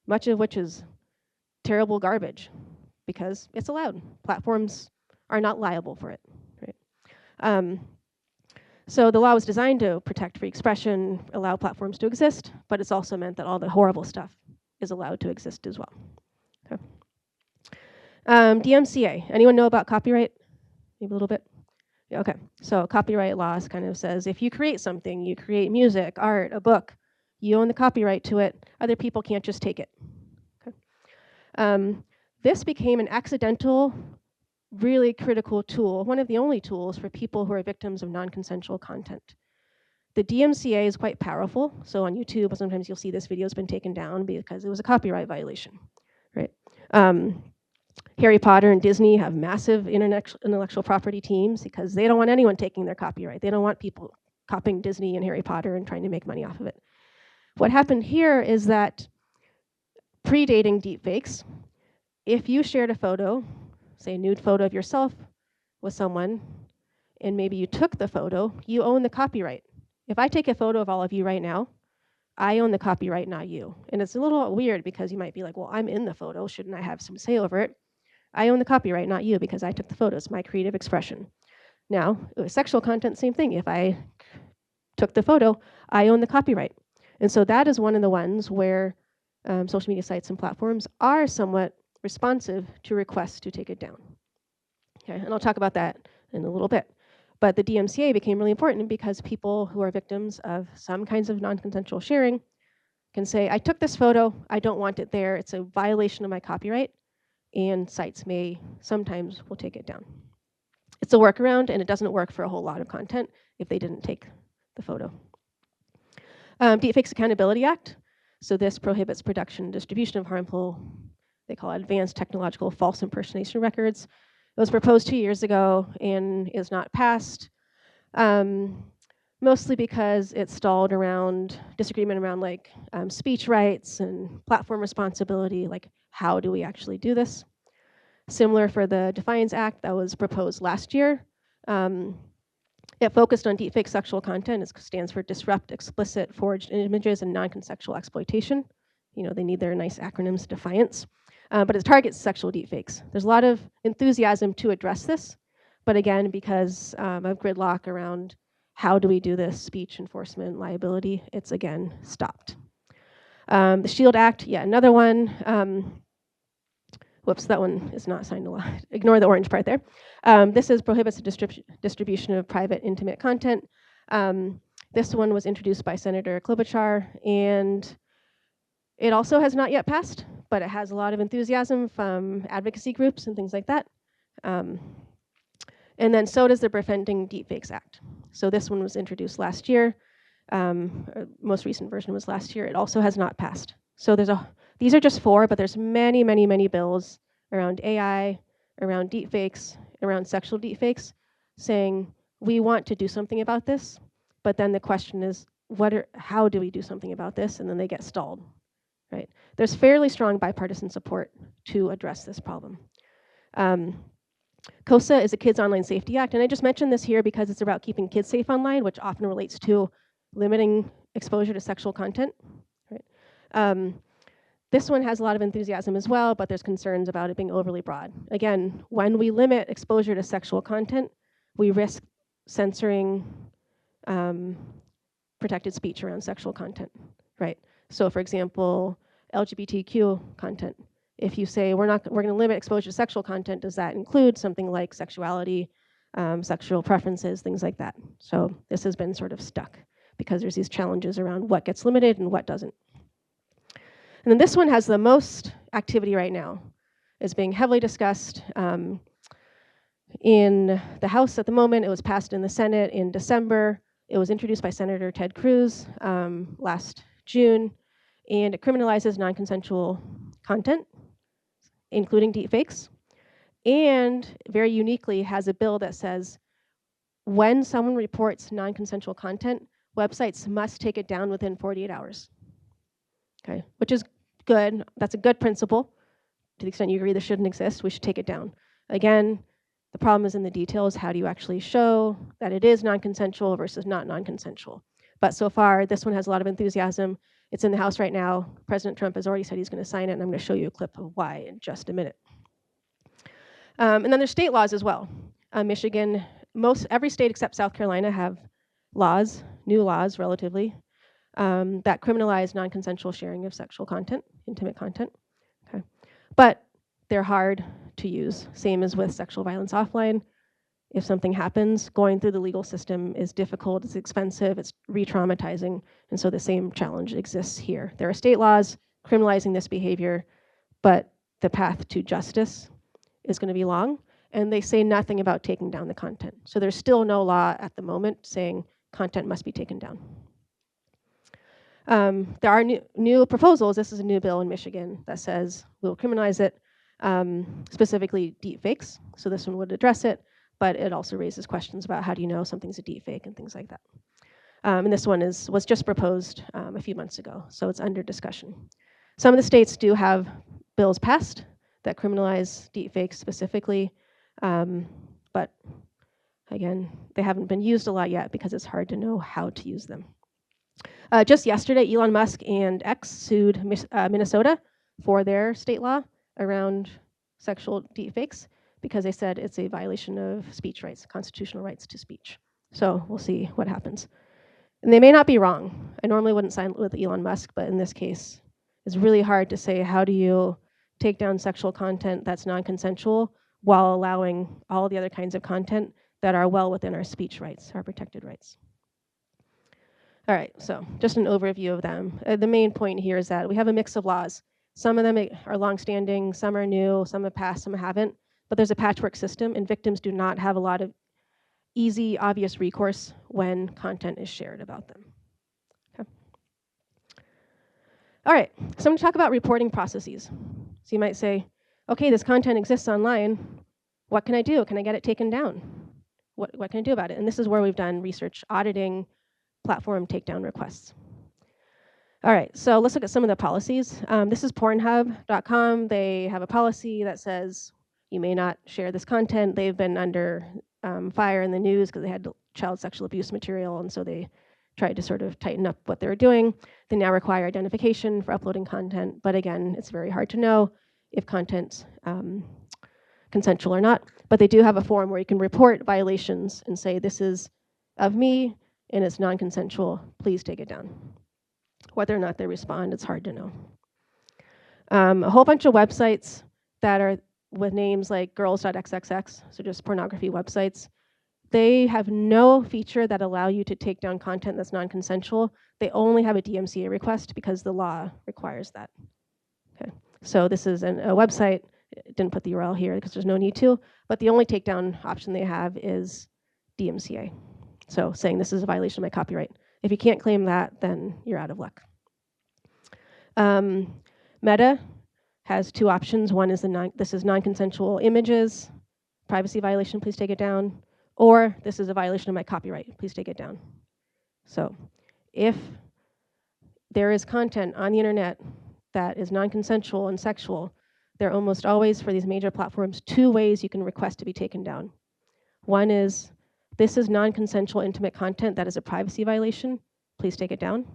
much of which is terrible garbage, because it's allowed. Platforms are not liable for it. Right? So the law was designed to protect free expression, allow platforms to exist, but it's also meant that all the horrible stuff is allowed to exist as well. Okay. DMCA, anyone know about copyright? Maybe a little bit? Yeah, okay, so copyright laws kind of says if you create something, you create music, art, a book, you own the copyright to it, other people can't just take it. Okay. This became an accidental, really critical tool, one of the only tools for people who are victims of non-consensual content. The DMCA is quite powerful. So on YouTube, sometimes you'll see this video has been taken down because it was a copyright violation, right? Harry Potter and Disney have massive intellectual property teams because they don't want anyone taking their copyright. They don't want people copying Disney and Harry Potter and trying to make money off of it. What happened here is that predating deepfakes, if you shared a photo, say a nude photo of yourself with someone, and maybe you took the photo, you own the copyright. If I take a photo of all of you right now, I own the copyright, not you. And it's a little weird because you might be like, well, I'm in the photo, shouldn't I have some say over it? I own the copyright, not you, because I took the photo. It's my creative expression. Now, sexual content, same thing. If I took the photo, I own the copyright. And so that is one of the ones where social media sites and platforms are somewhat responsive to requests to take it down. Okay, and I'll talk about that in a little bit. But the DMCA became really important because people who are victims of some kinds of non-consensual sharing can say, I took this photo, I don't want it there, it's a violation of my copyright, and sites sometimes will take it down. It's a workaround, and it doesn't work for a whole lot of content if they didn't take the photo. Deepfakes Accountability Act. So this prohibits production and distribution of harmful, they call it advanced technological false impersonation records. It was proposed 2 years ago and is not passed, mostly because it stalled around disagreement around like speech rights and platform responsibility, like how do we actually do this? Similar for the Defiance Act that was proposed last year. It focused on deepfake sexual content. It stands for Disrupt Explicit Forged Images and Non-Consensual Exploitation. You know, they need their nice acronyms, Defiance. But it targets sexual deepfakes. There's a lot of enthusiasm to address this, but again, because of gridlock around how do we do this, speech enforcement, liability, it's again stopped. The SHIELD Act, yeah, another one. Whoops, that one is not signed a lot. Ignore the orange part there. This prohibits the distribution of private, intimate content. This one was introduced by Senator Klobuchar, and it also has not yet passed, but it has a lot of enthusiasm from advocacy groups and things like that. And then so does the Preventing Deepfakes Act. So this one was introduced last year. Most recent version was last year. It also has not passed. So these are just 4, but there's many, many, many bills around AI, around deepfakes, around sexual deepfakes, saying we want to do something about this, but then the question is, how do we do something about this? And then they get stalled, right? There's fairly strong bipartisan support to address this problem. COSA is a Kids Online Safety Act, and I just mentioned this here because it's about keeping kids safe online, which often relates to limiting exposure to sexual content, right? This one has a lot of enthusiasm as well, but there's concerns about it being overly broad. Again, when we limit exposure to sexual content, we risk censoring protected speech around sexual content, right? So for example, LGBTQ content. If you say we're going to limit exposure to sexual content, does that include something like sexuality, sexual preferences, things like that? So this has been sort of stuck because there's these challenges around what gets limited and what doesn't. And then this one has the most activity right now. It's being heavily discussed in the House at the moment. It was passed in the Senate in December. It was introduced by Senator Ted Cruz last June, and it criminalizes non-consensual content, including deepfakes. and very uniquely has a bill that says when someone reports non-consensual content, websites must take it down within 48 hours. Okay, which is good. That's a good principle. To the extent you agree this shouldn't exist, we should take it down. Again, the problem is in the details. How do you actually show that it is non-consensual versus not non-consensual? But so far, this one has a lot of enthusiasm. It's in the House right now. President Trump has already said he's going to sign it, and I'm going to show you a clip of why in just a minute. And then there's state laws as well. Michigan, every state except South Carolina have laws, new laws relatively, that criminalize non-consensual sharing of sexual content, intimate content. Okay. But they're hard to use, same as with sexual violence offline. If something happens, going through the legal system is difficult, it's expensive, it's re-traumatizing, and so the same challenge exists here. There are state laws criminalizing this behavior, but the path to justice is going to be long, and they say nothing about taking down the content. So there's still no law at the moment saying content must be taken down. There are new proposals. This is a new bill in Michigan that says we'll criminalize it, specifically deepfakes. So this one would address it, but it also raises questions about how do you know something's a deepfake and things like that. And this one was just proposed a few months ago, so it's under discussion. Some of the states do have bills passed that criminalize deepfakes specifically, but again, they haven't been used a lot yet because it's hard to know how to use them. Just yesterday, Elon Musk and X sued Minnesota for their state law around sexual deepfakes because they said it's a violation of speech rights, constitutional rights to speech. So we'll see what happens. And they may not be wrong. I normally wouldn't sign with Elon Musk, but in this case, it's really hard to say how do you take down sexual content that's non-consensual while allowing all the other kinds of content that are well within our speech rights, our protected rights. All right, so just an overview of them. The main point here is that we have a mix of laws. Some of them are longstanding, some are new, some have passed, some haven't, but there's a patchwork system, and victims do not have a lot of easy, obvious recourse when content is shared about them. Okay. All right, so I'm going to talk about reporting processes. So you might say, okay, this content exists online. What can I do? Can I get it taken down? What can I do about it? And this is where we've done research auditing platform takedown requests. All right, so let's look at some of the policies. This is Pornhub.com. They have a policy that says you may not share this content. They've been under fire in the news because they had child sexual abuse material, and so they tried to sort of tighten up what they were doing. They now require identification for uploading content, but again, it's very hard to know if content's consensual or not. But they do have a form where you can report violations and say, this is of me, and it's non-consensual, please take it down. Whether or not they respond, it's hard to know. A whole bunch of websites that are with names like girls.xxx, so just pornography websites, they have no feature that allow you to take down content that's non-consensual. They only have a DMCA request because the law requires that. Okay, so this is a website. Didn't put the URL here because there's no need to, but the only takedown option they have is DMCA. So saying this is a violation of my copyright. If you can't claim that, then you're out of luck. Meta has two options. One is this is non-consensual images, privacy violation, please take it down. Or this is a violation of my copyright, please take it down. So if there is content on the internet that is non-consensual and sexual, there are almost always, for these major platforms, two ways you can request to be taken down. One is, this is non-consensual intimate content that is a privacy violation, please take it down.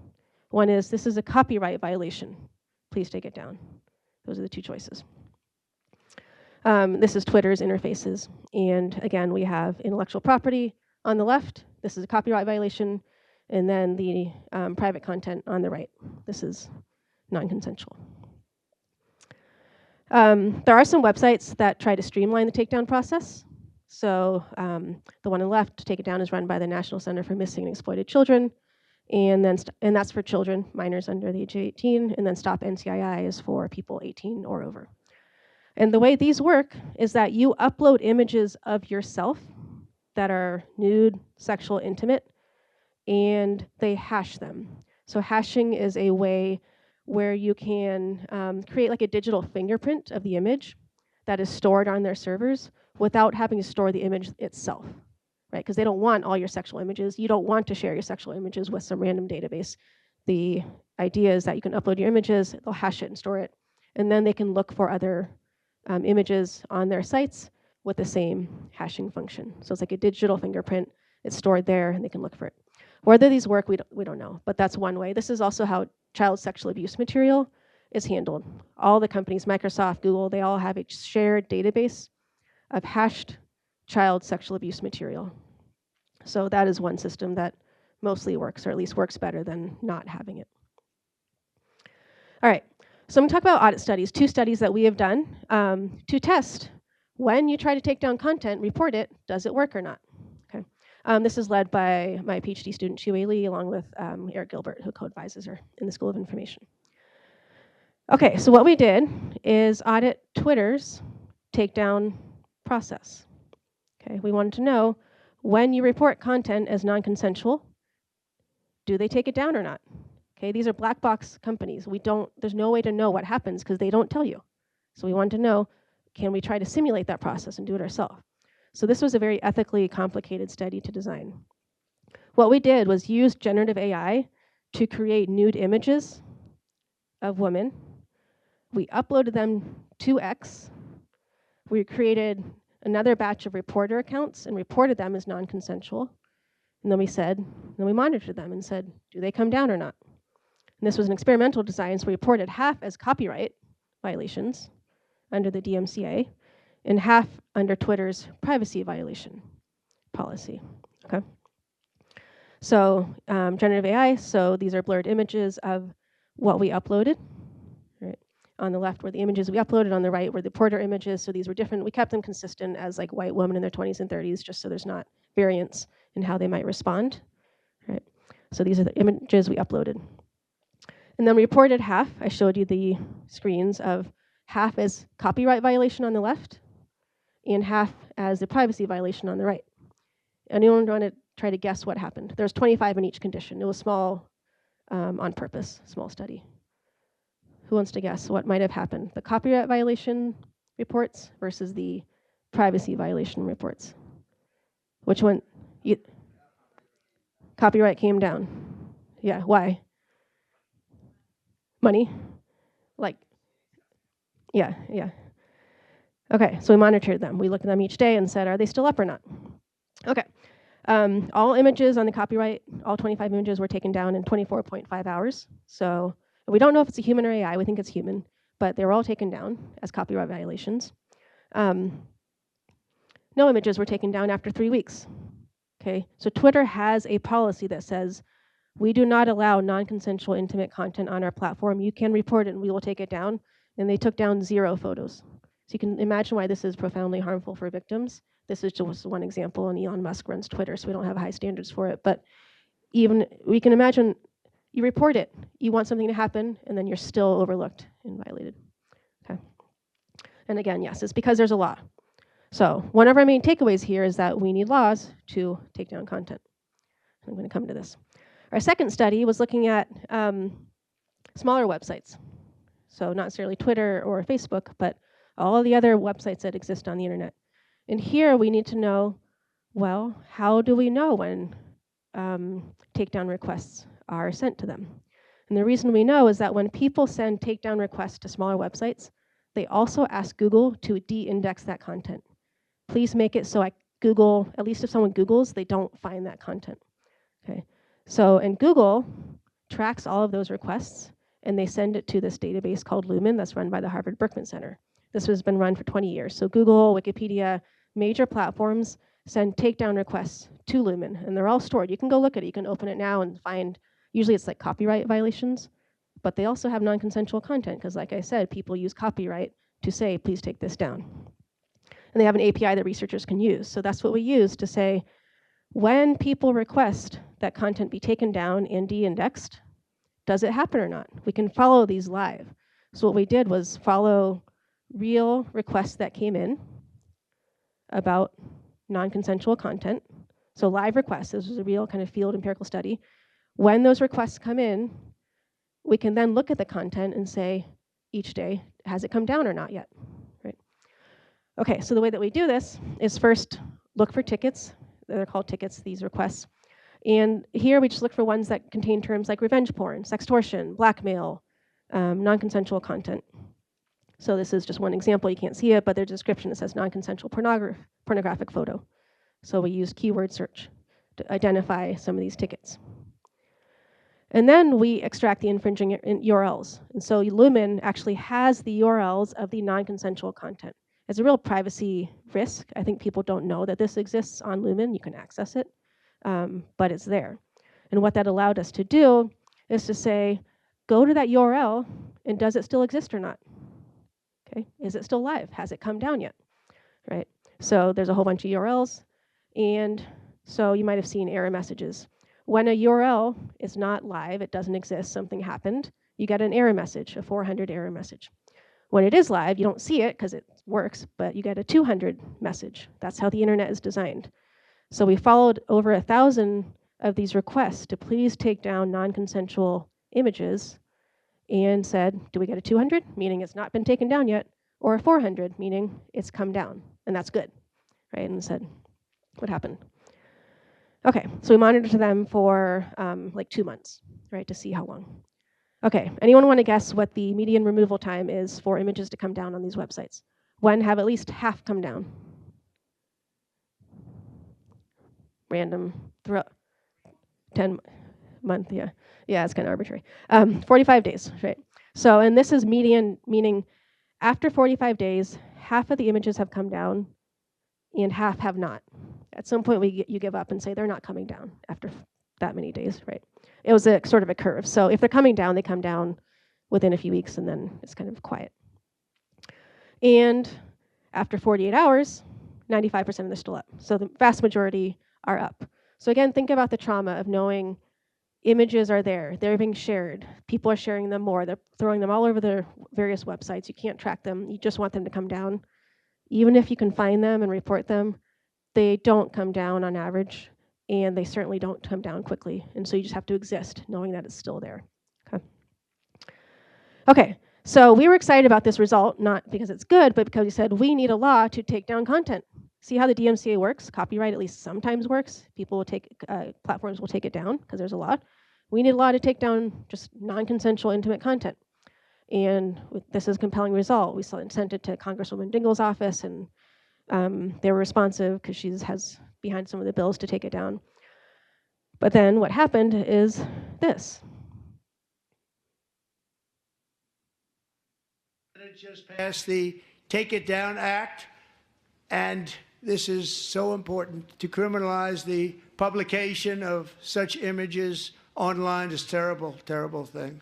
One is, this is a copyright violation, please take it down. Those are the two choices. This is Twitter's interfaces. And again, we have intellectual property on the left. This is a copyright violation. And then the private content on the right. This is non-consensual. There are some websites that try to streamline the takedown process. So the one on the left, Take It Down, is run by the National Center for Missing and Exploited Children. And that's for children, minors under the age of 18. And then Stop NCII is for people 18 or over. And the way these work is that you upload images of yourself that are nude, sexual, intimate, and they hash them. So hashing is a way where you can create like a digital fingerprint of the image that is stored on their servers without having to store the image itself, right? Because they don't want all your sexual images. You don't want to share your sexual images with some random database. The idea is that you can upload your images, they'll hash it and store it, and then they can look for other images on their sites with the same hashing function. So it's like a digital fingerprint. It's stored there, and they can look for it. Whether these work, we don't know, but that's one way. This is also how child sexual abuse material is handled. All the companies, Microsoft, Google, they all have a shared database of hashed child sexual abuse material. So that is one system that mostly works, or at least works better than not having it. All right, so I'm gonna talk about audit studies, 2 studies that we have done to test when you try to take down content, report it, does it work or not? Okay. This is led by my PhD student, Xue Li, along with Eric Gilbert, who co-advises her in the School of Information. Okay, so what we did is audit Twitter's takedown process. Okay, we wanted to know when you report content as non-consensual, do they take it down or not? Okay, these are black box companies. There's no way to know what happens because they don't tell you. So we wanted to know, can we try to simulate that process and do it ourselves? So this was a very ethically complicated study to design. What we did was use generative AI to create nude images of women. We uploaded them to X. We created another batch of reporter accounts and reported them as non-consensual. And then we monitored them and said, do they come down or not? And this was an experimental design, so we reported half as copyright violations under the DMCA and half under Twitter's privacy violation policy. Okay. So generative AI, so these are blurred images of what we uploaded. Right. On the left were the images we uploaded, on the right were the reporter images, so these were different. We kept them consistent as like white women in their 20s and 30s, just so there's not variance in how they might respond. Right. So these are the images we uploaded. And then we reported half. I showed you the screens of half as copyright violation on the left and half as the privacy violation on the right. Anyone want to try to guess what happened? There's 25 in each condition. It was small on purpose, small study. Who wants to guess what might have happened? The copyright violation reports versus the privacy violation reports. Which one? Copyright came down. Yeah, why? Money? Like, yeah. Okay, so we monitored them. We looked at them each day and said, are they still up or not? Okay. All images on the copyright, all 25 images were taken down in 24.5 hours. So we don't know if it's a human or AI. We think it's human, but they were all taken down as copyright violations. No images were taken down after 3 weeks. Okay, so Twitter has a policy that says, we do not allow non-consensual intimate content on our platform. You can report it and we will take it down. And they took down 0 photos. So you can imagine why this is profoundly harmful for victims. This is just one example, and Elon Musk runs Twitter, so we don't have high standards for it. But even we can imagine you report it, you want something to happen, and then you're still overlooked and violated. Okay. And again, yes, it's because there's a law. So one of our main takeaways here is that we need laws to take down content. I'm going to come to this. Our second study was looking at smaller websites. So not necessarily Twitter or Facebook, but all of the other websites that exist on the internet. And here we need to know, well, how do we know when takedown requests are sent to them? And the reason we know is that when people send takedown requests to smaller websites, they also ask Google to de-index that content. Please make it so Google, at least if someone Googles, they don't find that content. Okay. So, and Google tracks all of those requests, and they send it to this database called Lumen that's run by the Harvard Berkman Center. This has been run for 20 years. So Google, Wikipedia, major platforms send takedown requests to Lumen, and they're all stored. You can go look at it. You can open it now and find, usually it's like copyright violations, but they also have non-consensual content because, like I said, people use copyright to say, please take this down. And they have an API that researchers can use. So that's what we use to say, when people request that content be taken down and de-indexed, does it happen or not? We can follow these live. So what we did was follow real requests that came in about non-consensual content. So live requests, this was a real kind of field empirical study. When those requests come in, we can then look at the content and say, each day, has it come down or not yet? Right? Okay, so the way that we do this is first look for tickets. They're called tickets, these requests. And here we just look for ones that contain terms like revenge porn, sextortion, blackmail, non-consensual content. So this is just one example. You can't see it, but there's a description that says non-consensual pornographic photo. So we use keyword search to identify some of these tickets. And then we extract the infringing URLs. And so Lumen actually has the URLs of the non-consensual content. It's a real privacy risk. I think people don't know that this exists on Lumen. You can access it, but it's there. And what that allowed us to do is to say, go to that URL, and does it still exist or not? Okay, is it still live? Has it come down yet? Right. So there's a whole bunch of URLs, and so you might have seen error messages. When a URL is not live, it doesn't exist, something happened, you get an error message, a 400 error message. When it is live, you don't see it because it works, but you get a 200 message. That's how the internet is designed. So we followed over 1,000 of these requests to please take down non-consensual images and said, do we get a 200, meaning it's not been taken down yet, or a 400, meaning it's come down, and that's good, right? And said, what happened? Okay, so we monitored them for like 2 months, right, to see how long. Okay, anyone want to guess what the median removal time is for images to come down on these websites? When have at least half come down? Random, 10 month, yeah. Yeah, it's kind of arbitrary. 45 days, right? So, and this is median, meaning after 45 days, half of the images have come down and half have not. At some point, you give up and say they're not coming down after that many days, right? It was a sort of a curve. So if they're coming down, they come down within a few weeks, and then it's kind of quiet. And after 48 hours, 95% of them are still up. So the vast majority are up. So again, think about the trauma of knowing images are there. They're being shared. People are sharing them more. They're throwing them all over their various websites. You can't track them. You just want them to come down. Even if you can find them and report them, they don't come down on average, and they certainly don't come down quickly. And so you just have to exist knowing that it's still there. Okay, so we were excited about this result, not because it's good, but because we said we need a law to take down content. See how the DMCA works? Copyright at least sometimes works. People will take, platforms will take it down because there's a law. We need a law to take down just non-consensual intimate content. And this is a compelling result. We sent it to Congresswoman Dingell's office, and they were responsive because she has behind some of the bills to take it down. But then what happened is this. It just passed the Take It Down Act, and this is so important to criminalize the publication of such images online. Is terrible, terrible thing.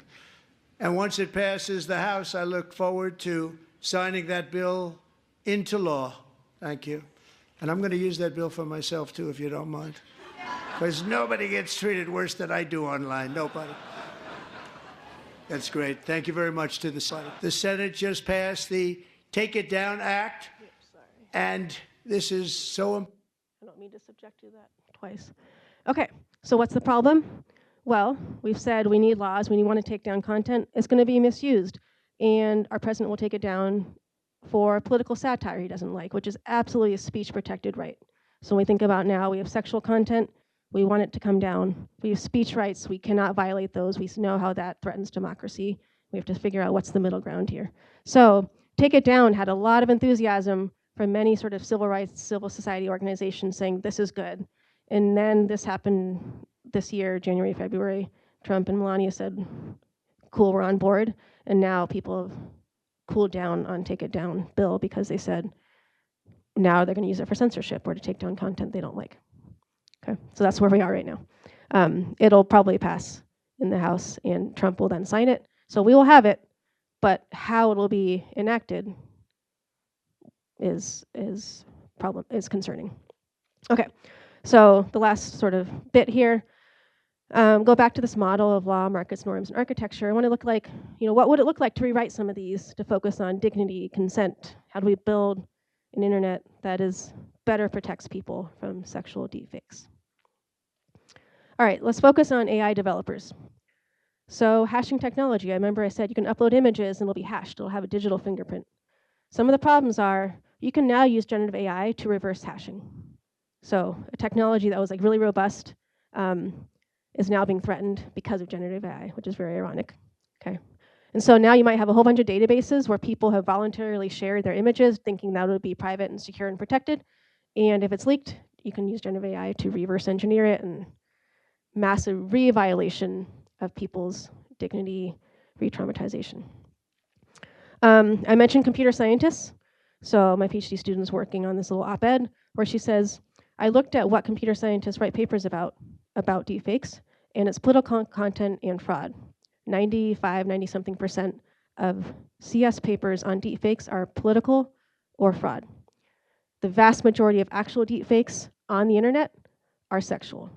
And once it passes the House, I look forward to signing that bill into law. Thank you. And I'm going to use that bill for myself, too, if you don't mind. Because nobody gets treated worse than I do online. Nobody. That's great. Thank you very much to the Senate. The Senate just passed the Take It Down Act. And this is so important. I don't mean to subject you to that twice. Okay, so what's the problem? Well, we've said we need laws. We want to take down content. It's going to be misused. And our president will take it down for political satire he doesn't like, which is absolutely a speech-protected right. So when we think about now, we have sexual content. We want it to come down. We have speech rights. We cannot violate those. We know how that threatens democracy. We have to figure out what's the middle ground here. So Take It Down had a lot of enthusiasm from many sort of civil rights, civil society organizations saying this is good. And then this happened this year, January, February. Trump and Melania said, cool, we're on board. And now people have cooled down on Take It Down bill because they said now they're going to use it for censorship or to take down content they don't like. Okay, so that's where we are right now. It'll probably pass in the House, and Trump will then sign it. So we will have it, but how it will be enacted is concerning. Okay, so the last sort of bit here. Go back to this model of law, markets, norms, and architecture. I want to look like, what would it look like to rewrite some of these to focus on dignity, consent? How do we build an internet that is better protects people from sexual deepfakes? All right, let's focus on AI developers. So hashing technology, I remember I said you can upload images and it'll be hashed. It'll have a digital fingerprint. Some of the problems are you can now use generative AI to reverse hashing. So a technology that was like really robust is now being threatened because of generative AI, which is very ironic. Okay. And so now you might have a whole bunch of databases where people have voluntarily shared their images, thinking that would be private and secure and protected. And if it's leaked, you can use generative AI to reverse engineer it, and massive re-violation of people's dignity, re-traumatization. I mentioned computer scientists. So my PhD student is working on this little op-ed where she says, I looked at what computer scientists write papers about deepfakes, and it's political content and fraud. 90-something% of CS papers on deepfakes are political or fraud. The vast majority of actual deepfakes on the internet are sexual.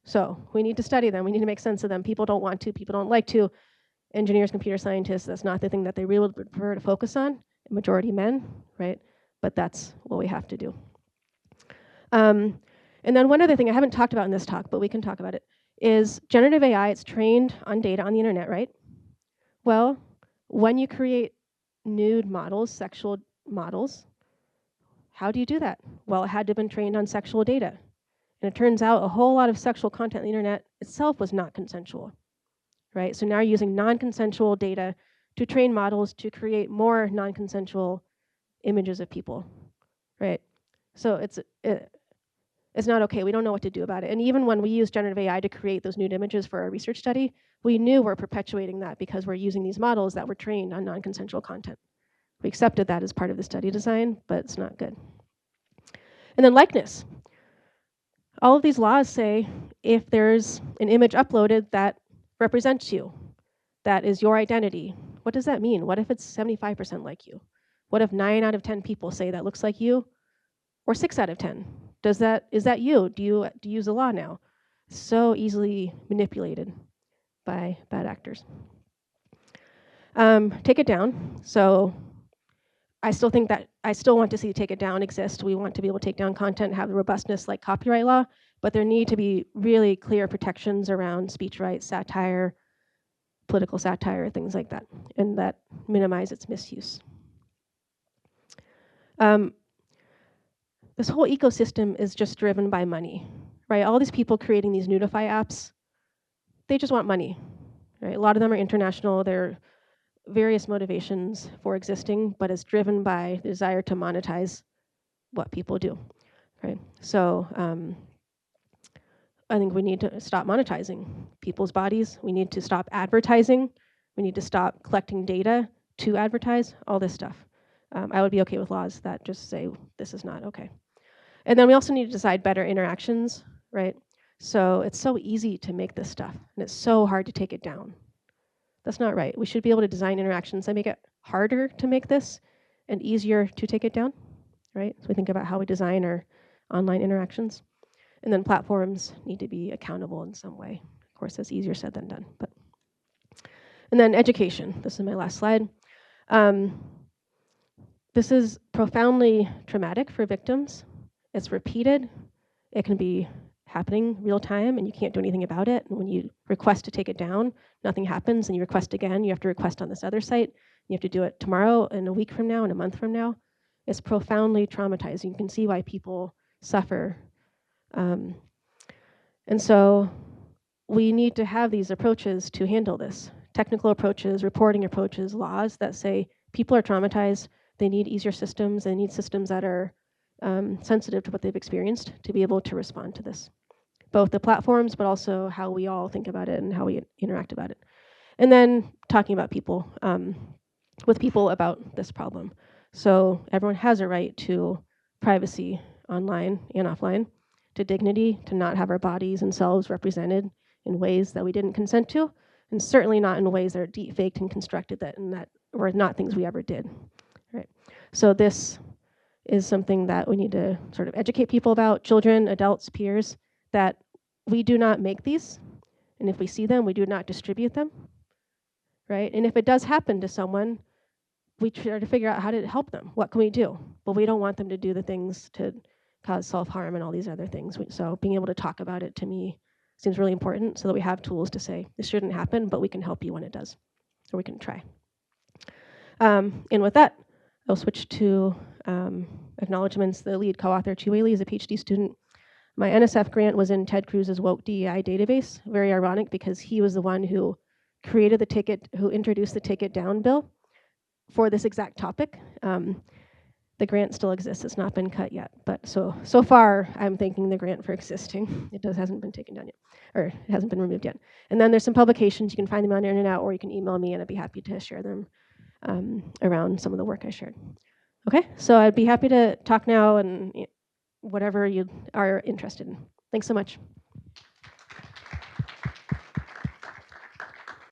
So we need to study them. We need to make sense of them. People don't want to. People don't like to. Engineers, computer scientists, that's not the thing that they really would prefer to focus on. Majority men, right? But that's what we have to do. And then one other thing I haven't talked about in this talk, but we can talk about it, is generative AI. It's trained on data on the internet, right? Well, when you create nude models, sexual models, how do you do that? Well, it had to have been trained on sexual data. And it turns out a whole lot of sexual content on the internet itself was not consensual, right? So now you're using non-consensual data to train models to create more non-consensual images of people, right? So it's not okay. We don't know what to do about it. And even when we use generative AI to create those nude images for our research study, we knew we're perpetuating that because we're using these models that were trained on non-consensual content. We accepted that as part of the study design, but it's not good. And then likeness. All of these laws say if there's an image uploaded that represents you, that is your identity, what does that mean? What if it's 75% like you? What if 9 out of 10 people say that looks like you? Or 6 out of 10? Is that you? Do you use the law now? So easily manipulated by bad actors. Take it down. So I still want to see take it down exist. We want to be able to take down content, have the robustness like copyright law, but there need to be really clear protections around speech rights, satire, political satire, things like that, and that minimize its misuse. This whole ecosystem is just driven by money, right? All these people creating these Nudify apps, they just want money, right? A lot of them are international. There are various motivations for existing, but it's driven by the desire to monetize what people do, right? So I think we need to stop monetizing people's bodies. We need to stop advertising. We need to stop collecting data to advertise, all this stuff. I would be okay with laws that just say this is not okay. And then we also need to decide better interactions, right? So it's so easy to make this stuff, and it's so hard to take it down. That's not right. We should be able to design interactions that make it harder to make this and easier to take it down, right? So we think about how we design our online interactions. And then platforms need to be accountable in some way. Of course, that's easier said than done. And then education. This is my last slide. This is profoundly traumatic for victims. It's repeated. It can be happening real time, and you can't do anything about it. And when you request to take it down, nothing happens, and you request again. You have to request on this other site. You have to do it tomorrow, and a week from now, and a month from now. It's profoundly traumatizing. You can see why people suffer. And so we need to have these approaches to handle this. Technical approaches, reporting approaches, laws that say people are traumatized. They need easier systems. They need systems that are sensitive to what they've experienced to be able to respond to this. Both the platforms, but also how we all think about it and how we interact about it. And then talking about people, with people about this problem. So everyone has a right to privacy online and offline, to dignity, to not have our bodies and selves represented in ways that we didn't consent to, and certainly not in ways that are deep-faked and constructed that were not things we ever did. Right. So this is something that we need to sort of educate people about, children, adults, peers, that we do not make these, and if we see them, we do not distribute them, right? And if it does happen to someone, we try to figure out how to help them. What can we do? But we don't want them to do the things to cause self-harm and all these other things. So being able to talk about it to me seems really important so that we have tools to say, this shouldn't happen, but we can help you when it does, or we can try. And with that, I'll switch to acknowledgements. The lead co-author, Chiweili, is a PhD student. My NSF grant was in Ted Cruz's Woke DEI database. Very ironic because he was the one who created the who introduced the takedown bill for this exact topic. The grant still exists. It's not been cut yet. But so far, I'm thanking the grant for existing. It hasn't been taken down yet, or it hasn't been removed yet. And then there's some publications. You can find them on the internet, or you can email me, and I'd be happy to share them around some of the work I shared. Okay, so I'd be happy to talk now and whatever you are interested in. Thanks so much.